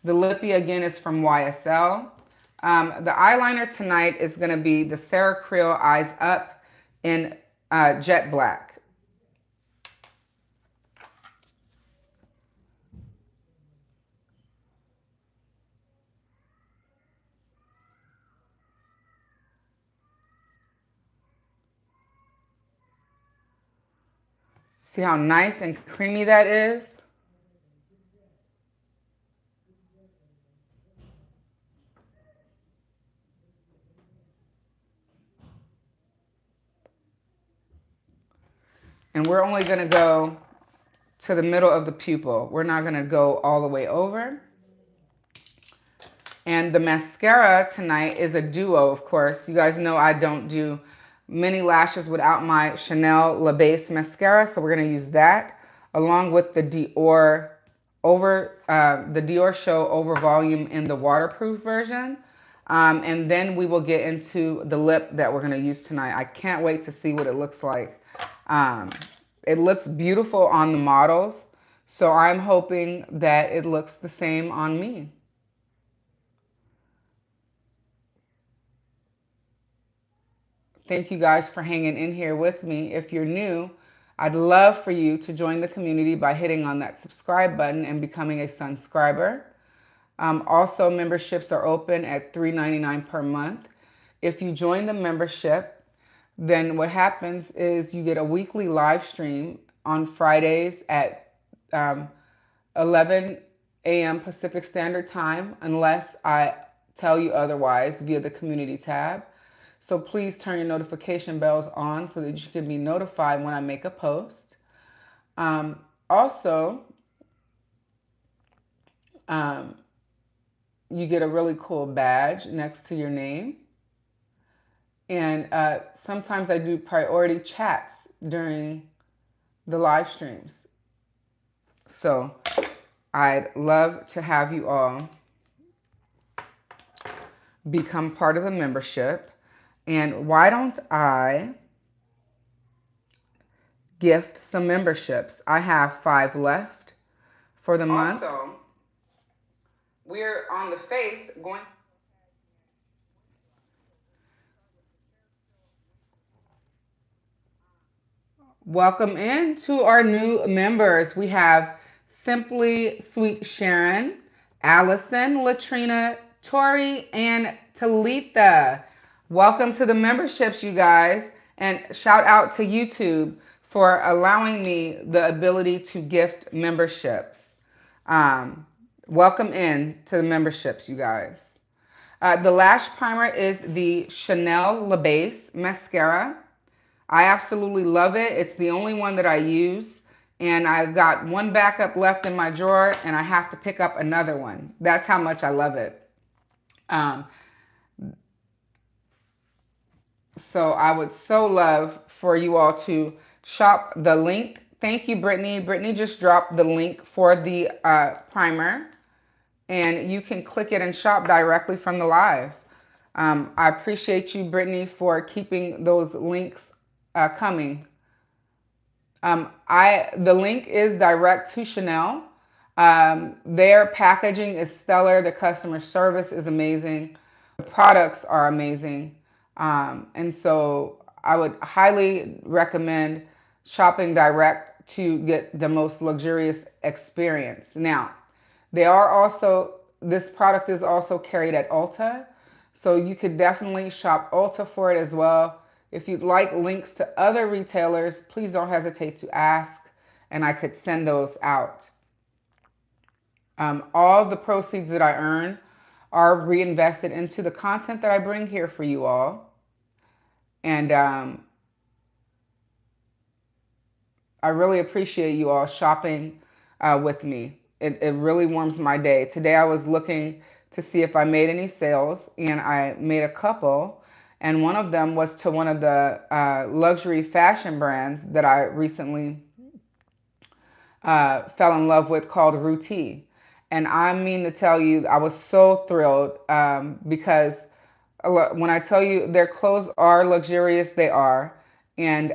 A: The lippy again is from YSL. The eyeliner tonight is going to be the Sarah Creel Eyes Up in Jet Black. See how nice and creamy that is? And we're only going to go to the middle of the pupil. We're not going to go all the way over. And the mascara tonight is a duo, of course. You guys know I don't do many lashes without my Chanel La Base mascara, so we're going to use that along with the Dior Show Over Volume in the waterproof version. And then we will get into the lip that we're going to use tonight. I can't wait to see what it looks like. It looks beautiful on the models, so I'm hoping that it looks the same on me. Thank you guys for hanging in here with me. If you're new, I'd love for you to join the community by hitting on that subscribe button and becoming a Sunscriber. Also, memberships are open at $3.99 per month. If you join the membership, then what happens is you get a weekly live stream on Fridays at 11 a.m. Pacific Standard Time, unless I tell you otherwise via the community tab. So please turn your notification bells on so that you can be notified when I make a post. Also, you get a really cool badge next to your name. And sometimes I do priority chats during the live streams. So I'd love to have you all become part of the membership. And why don't I gift some memberships? I have 5 left for the month. Also, we're on the face going. Welcome in to our new members. We have Simply Sweet Sharon, Allison, Latrina, Tori, and Talitha. Welcome to the memberships, you guys. And shout out to YouTube for allowing me the ability to gift memberships. Welcome in to the memberships, you guys. The lash primer is the Chanel La Base mascara. I absolutely love it. It's the only one that I use. And I've got one backup left in my drawer, and I have to pick up another one. That's how much I love it. So I would so love for you all to shop the link. Thank you, Brittany. Brittany just dropped the link for the primer, and you can click it and shop directly from the live. I appreciate you, Brittany, for keeping those links coming. The link is direct to Chanel. Their packaging is stellar. The customer service is amazing. The products are amazing. And so I would highly recommend shopping direct to get the most luxurious experience. Now, this product is also carried at Ulta. So you could definitely shop Ulta for it as well. If you'd like links to other retailers, please don't hesitate to ask, and I could send those out. All the proceeds that I earn are reinvested into the content that I bring here for you all. And I really appreciate you all shopping with me. It really warms my day. Today I was looking to see if I made any sales, and I made a couple. And one of them was to one of the luxury fashion brands that I recently fell in love with, called Ruti. And I mean to tell you, I was so thrilled because when I tell you their clothes are luxurious, they are. And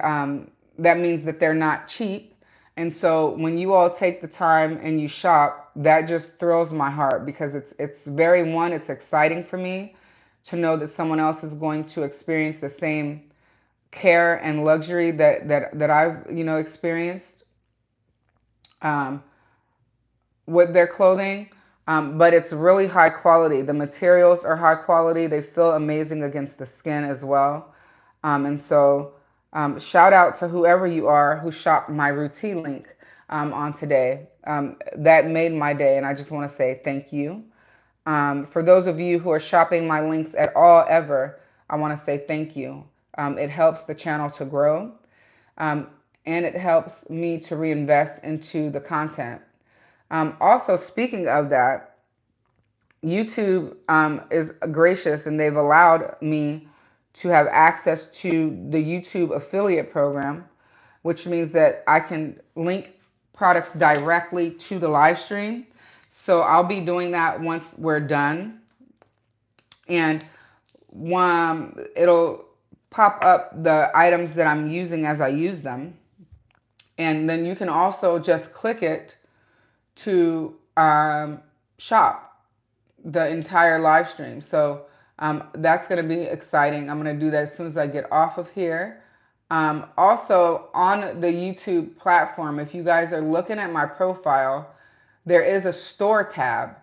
A: that means that they're not cheap. And so when you all take the time and you shop, that just thrills my heart, because it's it's exciting for me to know that someone else is going to experience the same care and luxury that I've experienced with their clothing. But it's really high quality. The materials are high quality. They feel amazing against the skin as well. And so shout out to whoever you are who shopped my Ruti link on today. That made my day, and I just want to say thank you. For those of you who are shopping my links at all ever, I want to say thank you. It helps the channel to grow, and it helps me to reinvest into the content. Also, speaking of that, YouTube is gracious, and they've allowed me to have access to the YouTube affiliate program, which means that I can link products directly to the live stream. So I'll be doing that once we're done. And it'll pop up the items that I'm using as I use them. And then you can also just click it to shop the entire live stream. So that's going to be exciting. I'm going to do that as soon as I get off of here. Also, on the YouTube platform, if you guys are looking at my profile, there is a store tab.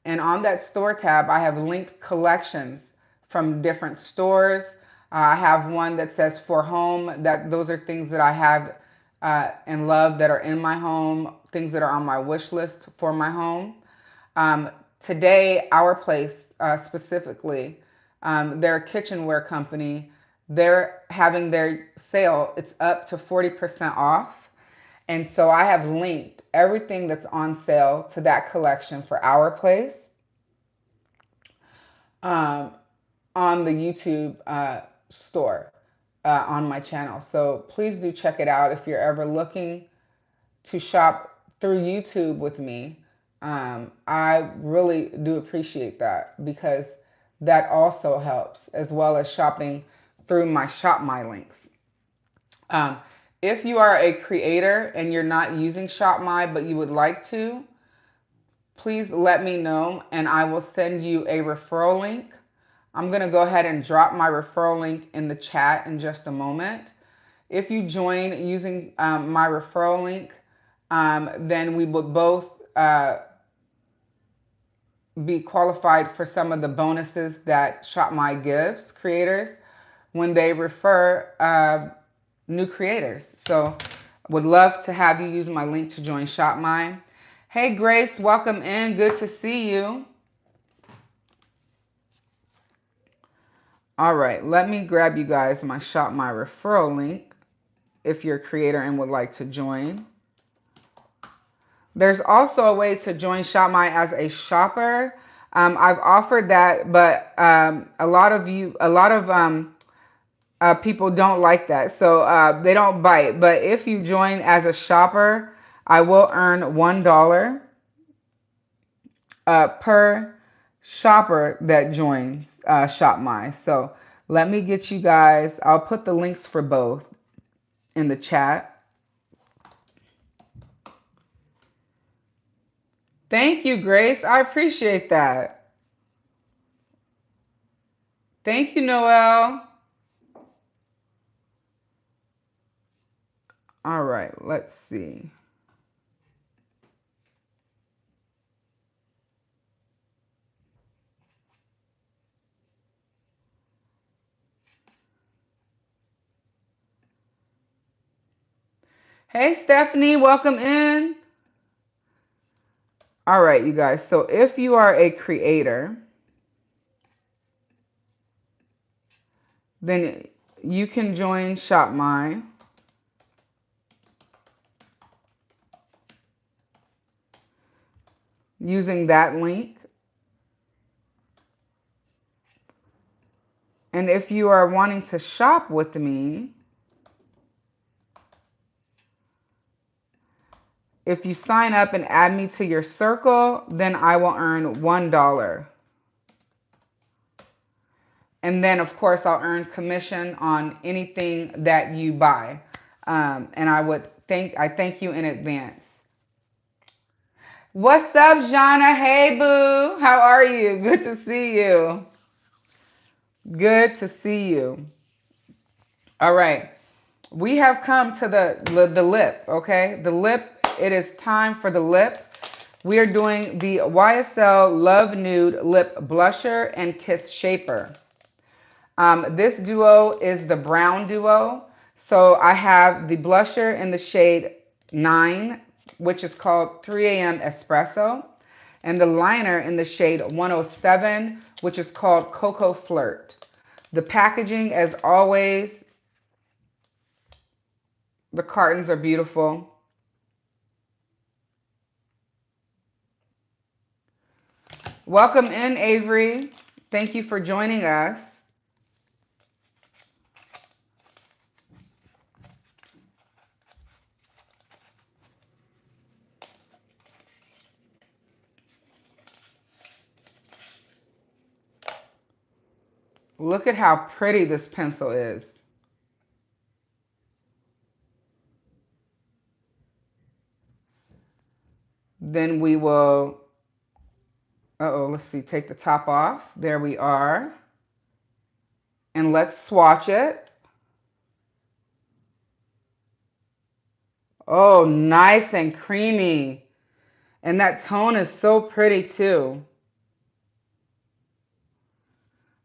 A: And on that store tab, I have linked collections from different stores. I have one that says for home. Those are things that I have and love that are in my home, things that are on my wish list for my home. Today, Our Place specifically, they're a kitchenware company. They're having their sale. It's up to 40% off. And so I have linked everything that's on sale to that collection for Our Place on the YouTube store on my channel. So please do check it out if you're ever looking to shop through YouTube with me. I really do appreciate that, because that also helps, as well as shopping through my ShopMy links. If you are a creator and you're not using ShopMy but you would like to, please let me know and I will send you a referral link. I'm going to go ahead and drop my referral link in the chat in just a moment. If you join using my referral link, then we will both be qualified for some of the bonuses that ShopMy gives creators when they refer new creators. So would love to have you use my link to join ShopMy. Hey Grace, welcome in. Good to see you. All right, let me grab you guys my ShopMy referral link if you're a creator and would like to join. There's also a way to join ShopMy as a shopper. I've offered that, but a lot of people don't like that, so they don't bite. But if you join as a shopper, I will earn $1 per shopper that joins ShopMy. So let me get you guys, I'll put the links for both in the chat. Thank you, Grace. I appreciate that. Thank you, Noel. All right, let's see. Hey, Stephanie, welcome in. All right, you guys. So if you are a creator, then you can join ShopMy using that link. And if you are wanting to shop with me, if you sign up and add me to your circle, then I will earn $1. And then, of course, I'll earn commission on anything that you buy. And I thank you in advance. What's up, Jana? Hey, boo. How are you? Good to see you. Good to see you. All right. We have come to the lip, okay? The lip, it is time for the lip. We are doing the YSL Love Nude Lip Blusher and Kiss Shaper. This duo is the brown duo. So I have the blusher in the shade 9, which is called 3 a.m. Espresso, and the liner in the shade 107, which is called Cocoa Flirt. The packaging, as always, the cartons are beautiful. Welcome in, Avery. Thank you for joining us. Look at how pretty this pencil is. Then we will, let's see, take the top off. There we are. And let's swatch it. Oh, nice and creamy. And that tone is so pretty too.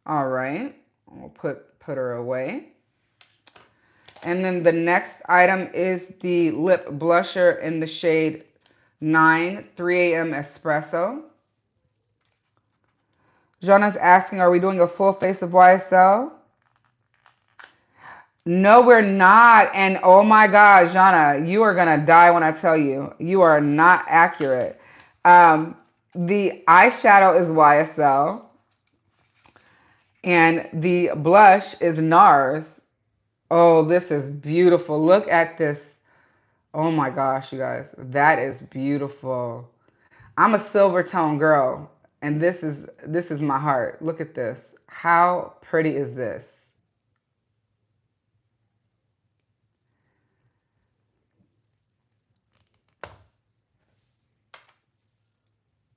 A: All right, we'll put her away. And then the next item is the lip blusher in the shade 9, 3 a.m. Espresso. Jana's asking, are we doing a full face of YSL? No, we're not. And oh my God, Jana, you are going to die when I tell you. You are not accurate. The eyeshadow is YSL. And the blush is NARS. Oh, this is beautiful. Look at this. Oh my gosh, you guys. That is beautiful. I'm a silver tone girl. And this is my heart. Look at this. How pretty is this?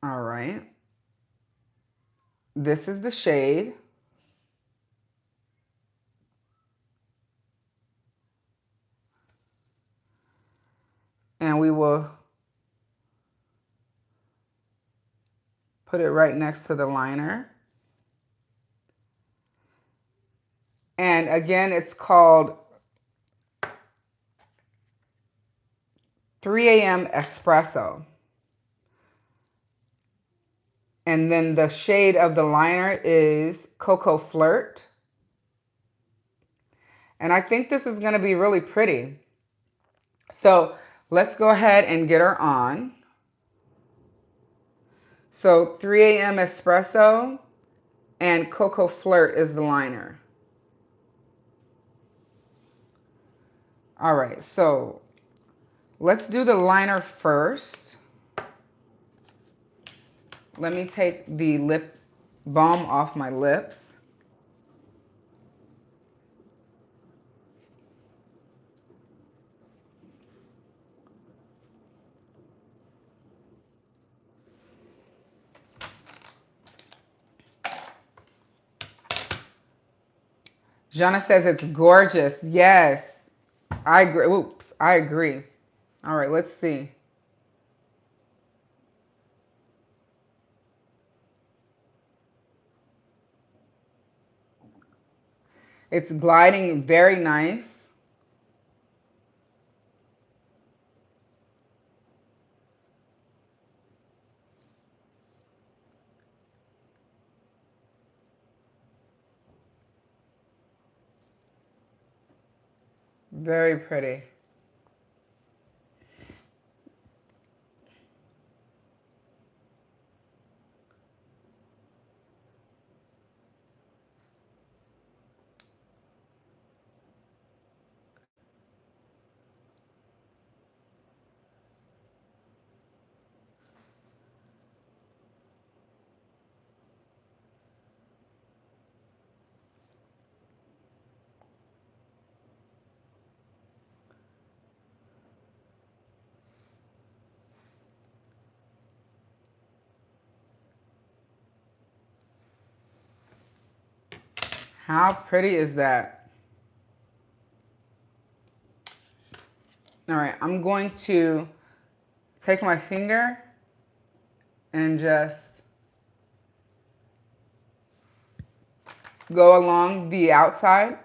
A: All right. This is the shade. And we will put it right next to the liner. And again, it's called 3 a.m. Espresso. And then the shade of the liner is Cocoa Flirt. And I think this is going to be really pretty. So let's go ahead and get her on. So 3 a.m. Espresso and Cocoa Flirt is the liner. All right, so let's do the liner first. Let me take the lip balm off my lips. Jana says it's gorgeous. Yes, I agree. Oops, I agree. All right, let's see. It's gliding very nice. Very pretty. How pretty is that? All right, I'm going to take my finger and just go along the outside.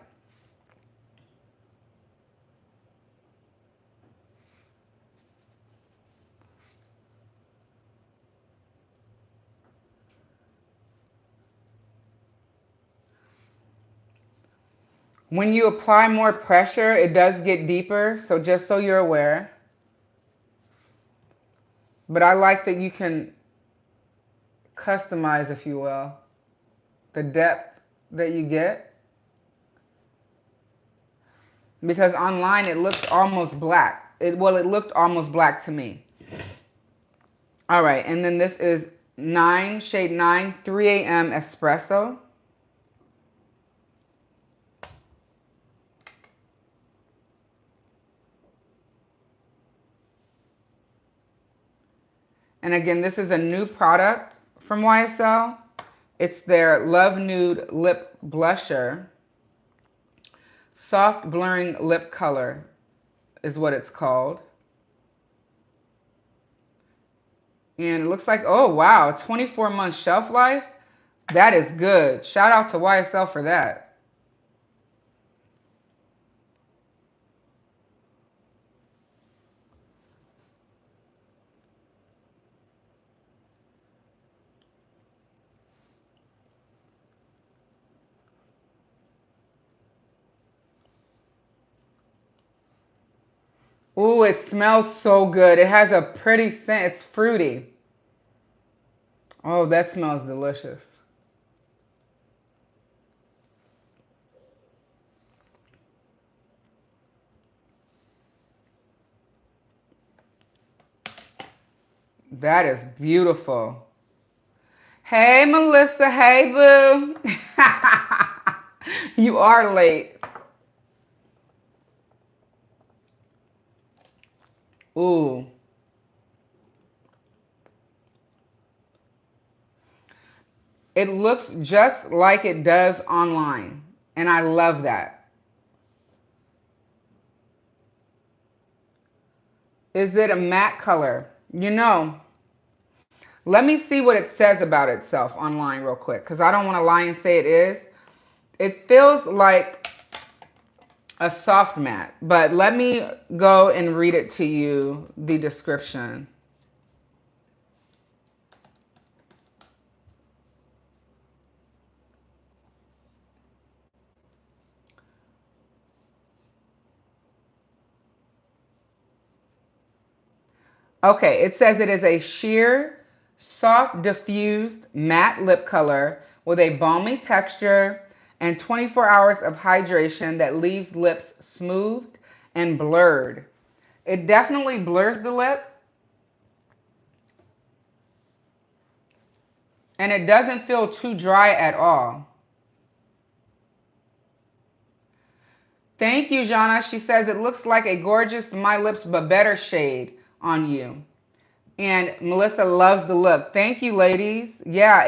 A: When you apply more pressure, it does get deeper, so just so you're aware. But I like that you can customize, if you will, the depth that you get. Because online it looked almost black. Well, it looked almost black to me. All right, and then this is shade 9, 3 a.m. espresso. And again, this is a new product from YSL. It's their Love Nude Lip Blusher. Soft Blurring Lip Color is what it's called. And it looks like, oh wow, 24 months shelf life. That is good. Shout out to YSL for that. Ooh, it smells so good. It has a pretty scent. It's fruity. Oh, that smells delicious. That is beautiful. Hey, Melissa. Hey, boo. You are late. Ooh. It looks just like it does online. And I love that. Is it a matte color? You know, let me see what it says about itself online real quick, because I don't want to lie and say it is. It feels like a soft matte, but let me go and read it to you, the description. Okay, it says it is a sheer, soft, diffused matte lip color with a balmy texture and 24 hours of hydration that leaves lips smooth and blurred. It definitely blurs the lip, and it doesn't feel too dry at all. Thank you, Jana. She says it looks like a gorgeous My Lips But Better shade on you. And Melissa loves the look. Thank you, ladies. Yeah,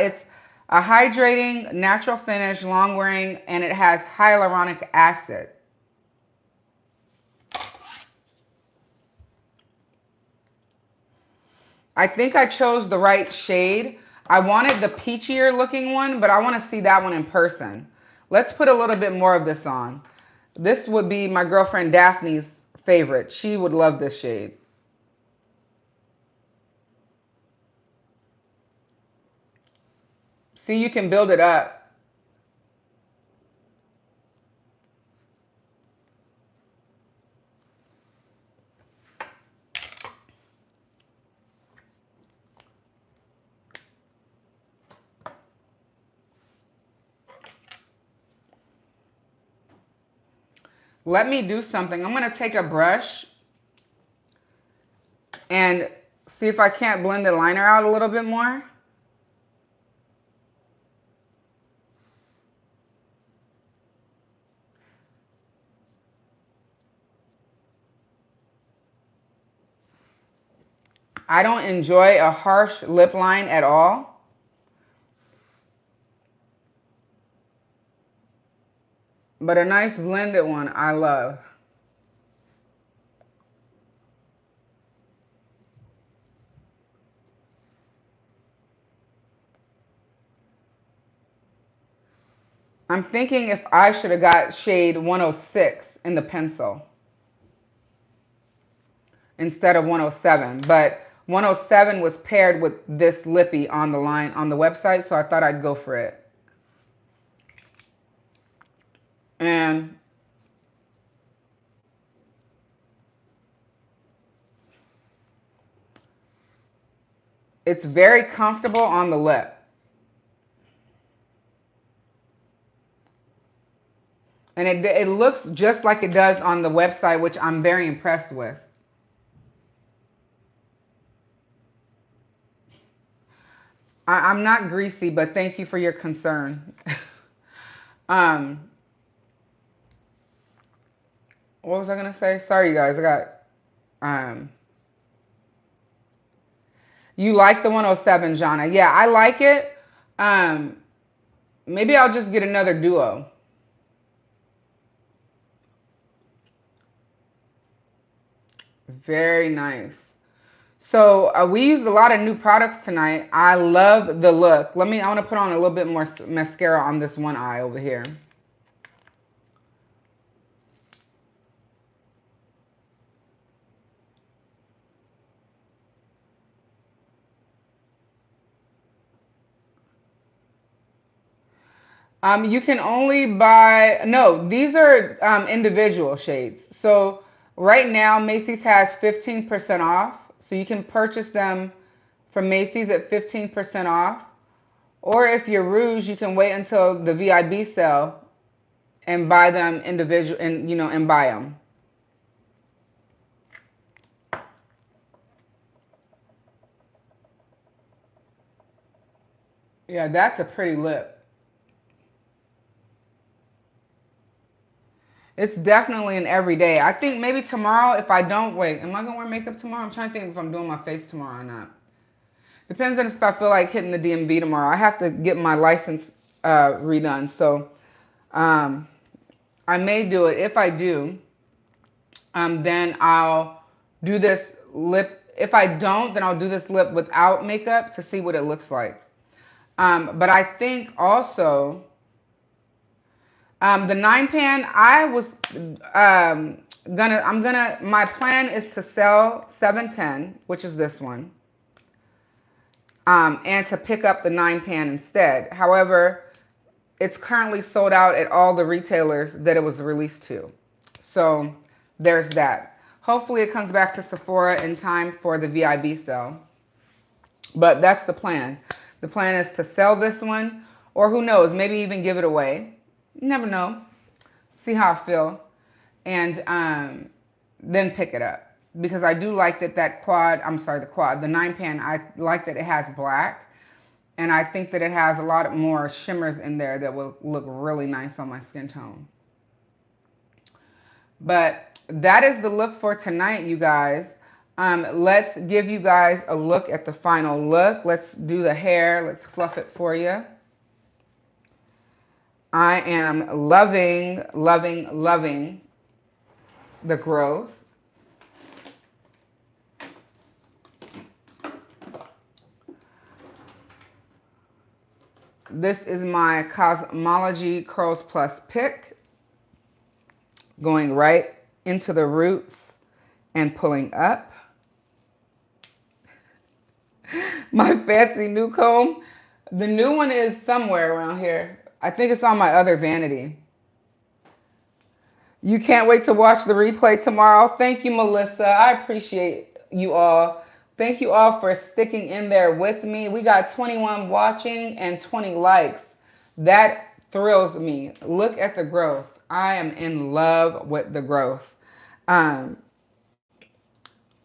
A: A hydrating, natural finish, long wearing, and it has hyaluronic acid. I think I chose the right shade. I wanted the peachier looking one, but I want to see that one in person. Let's put a little bit more of this on. This would be my girlfriend Daphne's favorite. She would love this shade. See, you can build it up. Let me do something. I'm going to take a brush and see if I can't blend the liner out a little bit more. I don't enjoy a harsh lip line at all. But a nice blended one, I love. I'm thinking if I should have got shade 106 in the pencil instead of 107. But 107 was paired with this lippy on the line on the website, so I thought I'd go for it. And it's very comfortable on the lip. And it looks just like it does on the website, which I'm very impressed with. I'm not greasy, but thank you for your concern. What was I going to say? Sorry, you guys. You like the 107, Jana. Yeah, I like it. Maybe I'll just get another duo. Very nice. So we used a lot of new products tonight. I love the look. I want to put on a little bit more mascara on this one eye over here. You can only buy, no, these are individual shades. So right now, Macy's has 15% off. So you can purchase them from Macy's at 15% off. Or if you're Rouge, you can wait until the VIB sale and buy them individual and buy them. Yeah, that's a pretty lip. It's definitely an everyday. I think maybe tomorrow, if I don't, wait, am I going to wear makeup tomorrow? I'm trying to think if I'm doing my face tomorrow or not. Depends on if I feel like hitting the DMV tomorrow. I have to get my license redone. So I may do it. If I do, then I'll do this lip. If I don't, then I'll do this lip without makeup to see what it looks like. But I think also the 9-pan, my plan is to sell 710, which is this one, and to pick up the 9-pan instead. However, it's currently sold out at all the retailers that it was released to. So there's that. Hopefully it comes back to Sephora in time for the VIB sale. But that's the plan. The plan is to sell this one, or who knows, maybe even give it away. You never know. See how I feel. And then pick it up. Because I do like that the 9-pan, I like that it has black. And I think that it has a lot more shimmers in there that will look really nice on my skin tone. But that is the look for tonight, you guys. Let's give you guys a look at the final look. Let's do the hair. Let's fluff it for you. I am loving, loving, loving the growth. This is my Cosmology Curls Plus pick, going right into the roots and pulling up. My fancy new comb. The new one is somewhere around here. I think it's on my other vanity. You can't wait to watch the replay tomorrow. Thank you, Melissa. I appreciate you all. Thank you all for sticking in there with me. We got 21 watching and 20 likes. That thrills me. Look at the growth. I am in love with the growth. Um,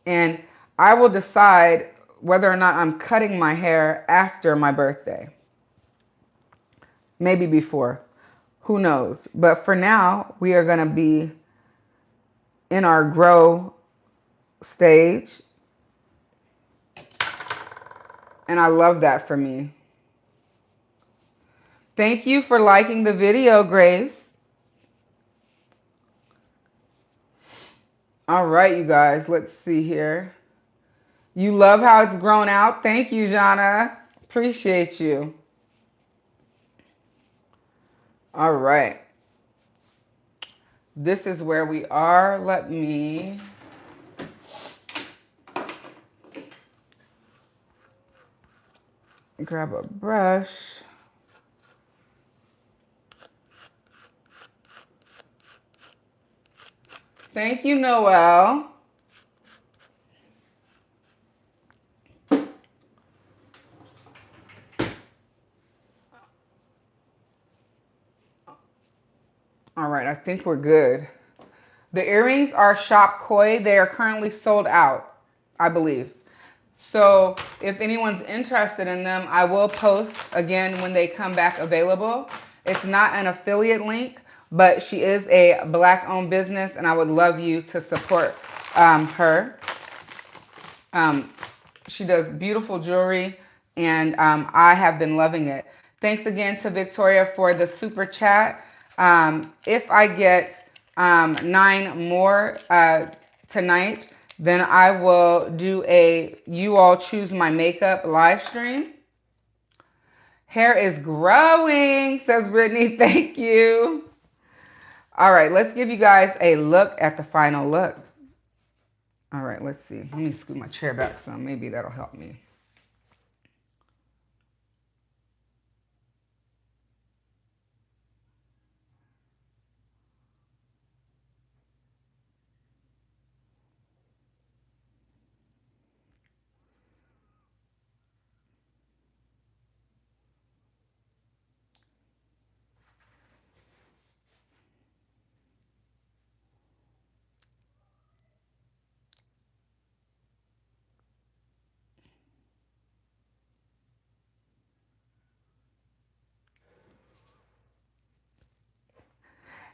A: and I will decide whether or not I'm cutting my hair after my birthday. Maybe before. Who knows? But for now, we are going to be in our grow stage. And I love that for me. Thank you for liking the video, Grace. All right, you guys, let's see here. You love how it's grown out. Thank you, Jana. Appreciate you. All right. This is where we are. Let me grab a brush. Thank you, Noel. All right, I think we're good. The earrings are Shop Koi. They are currently sold out, I believe. So if anyone's interested in them, I will post again when they come back available. It's not an affiliate link, but she is a Black-owned business, and I would love you to support her. She does beautiful jewelry, and I have been loving it. Thanks again to Victoria for the super chat. If I get 9 more tonight, then I will do a You All Choose My Makeup live stream. Hair is growing, says Brittany. Thank you. All right, let's give you guys a look at the final look. All right, let's see. Let me scoot my chair back some. Maybe that'll help me.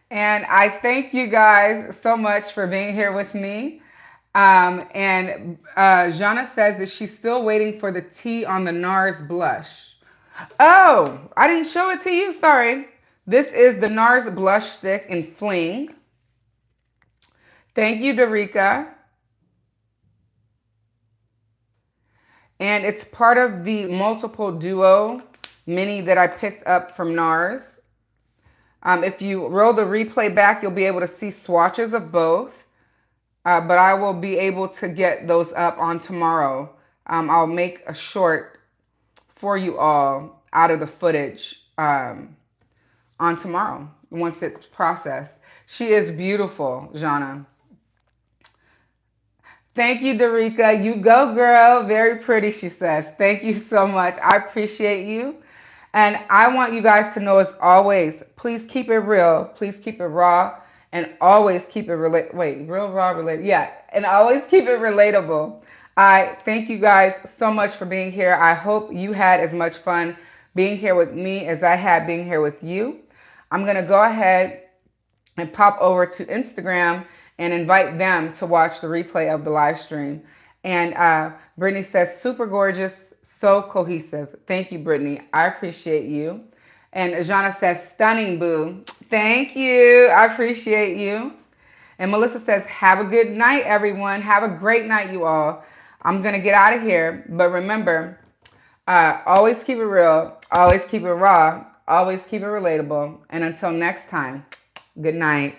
A: And I thank you guys so much for being here with me. Jana says that she's still waiting for the tea on the NARS blush. Oh, I didn't show it to you. Sorry. This is the NARS blush stick in Fling. Thank you, Darica. And it's part of the multiple duo mini that I picked up from NARS. If you roll the replay back, you'll be able to see swatches of both. But I will be able to get those up on tomorrow. I'll make a short for you all out of the footage on tomorrow once it's processed. She is beautiful, Jana. Thank you, Darica. You go, girl. Very pretty, she says. Thank you so much. I appreciate you. And I want you guys to know, as always, please keep it real. Please keep it raw. And always keep it real, raw, related. Yeah, and always keep it relatable. I thank you guys so much for being here. I hope you had as much fun being here with me as I had being here with you. I'm going to go ahead and pop over to Instagram and invite them to watch the replay of the live stream. And Brittany says, super gorgeous, so cohesive. Thank you, Brittany. I appreciate you. And Ajana says, stunning, boo. Thank you. I appreciate you. And Melissa says, have a good night, everyone. Have a great night, you all. I'm going to get out of here. But remember, always keep it real. Always keep it raw. Always keep it relatable. And until next time, good night.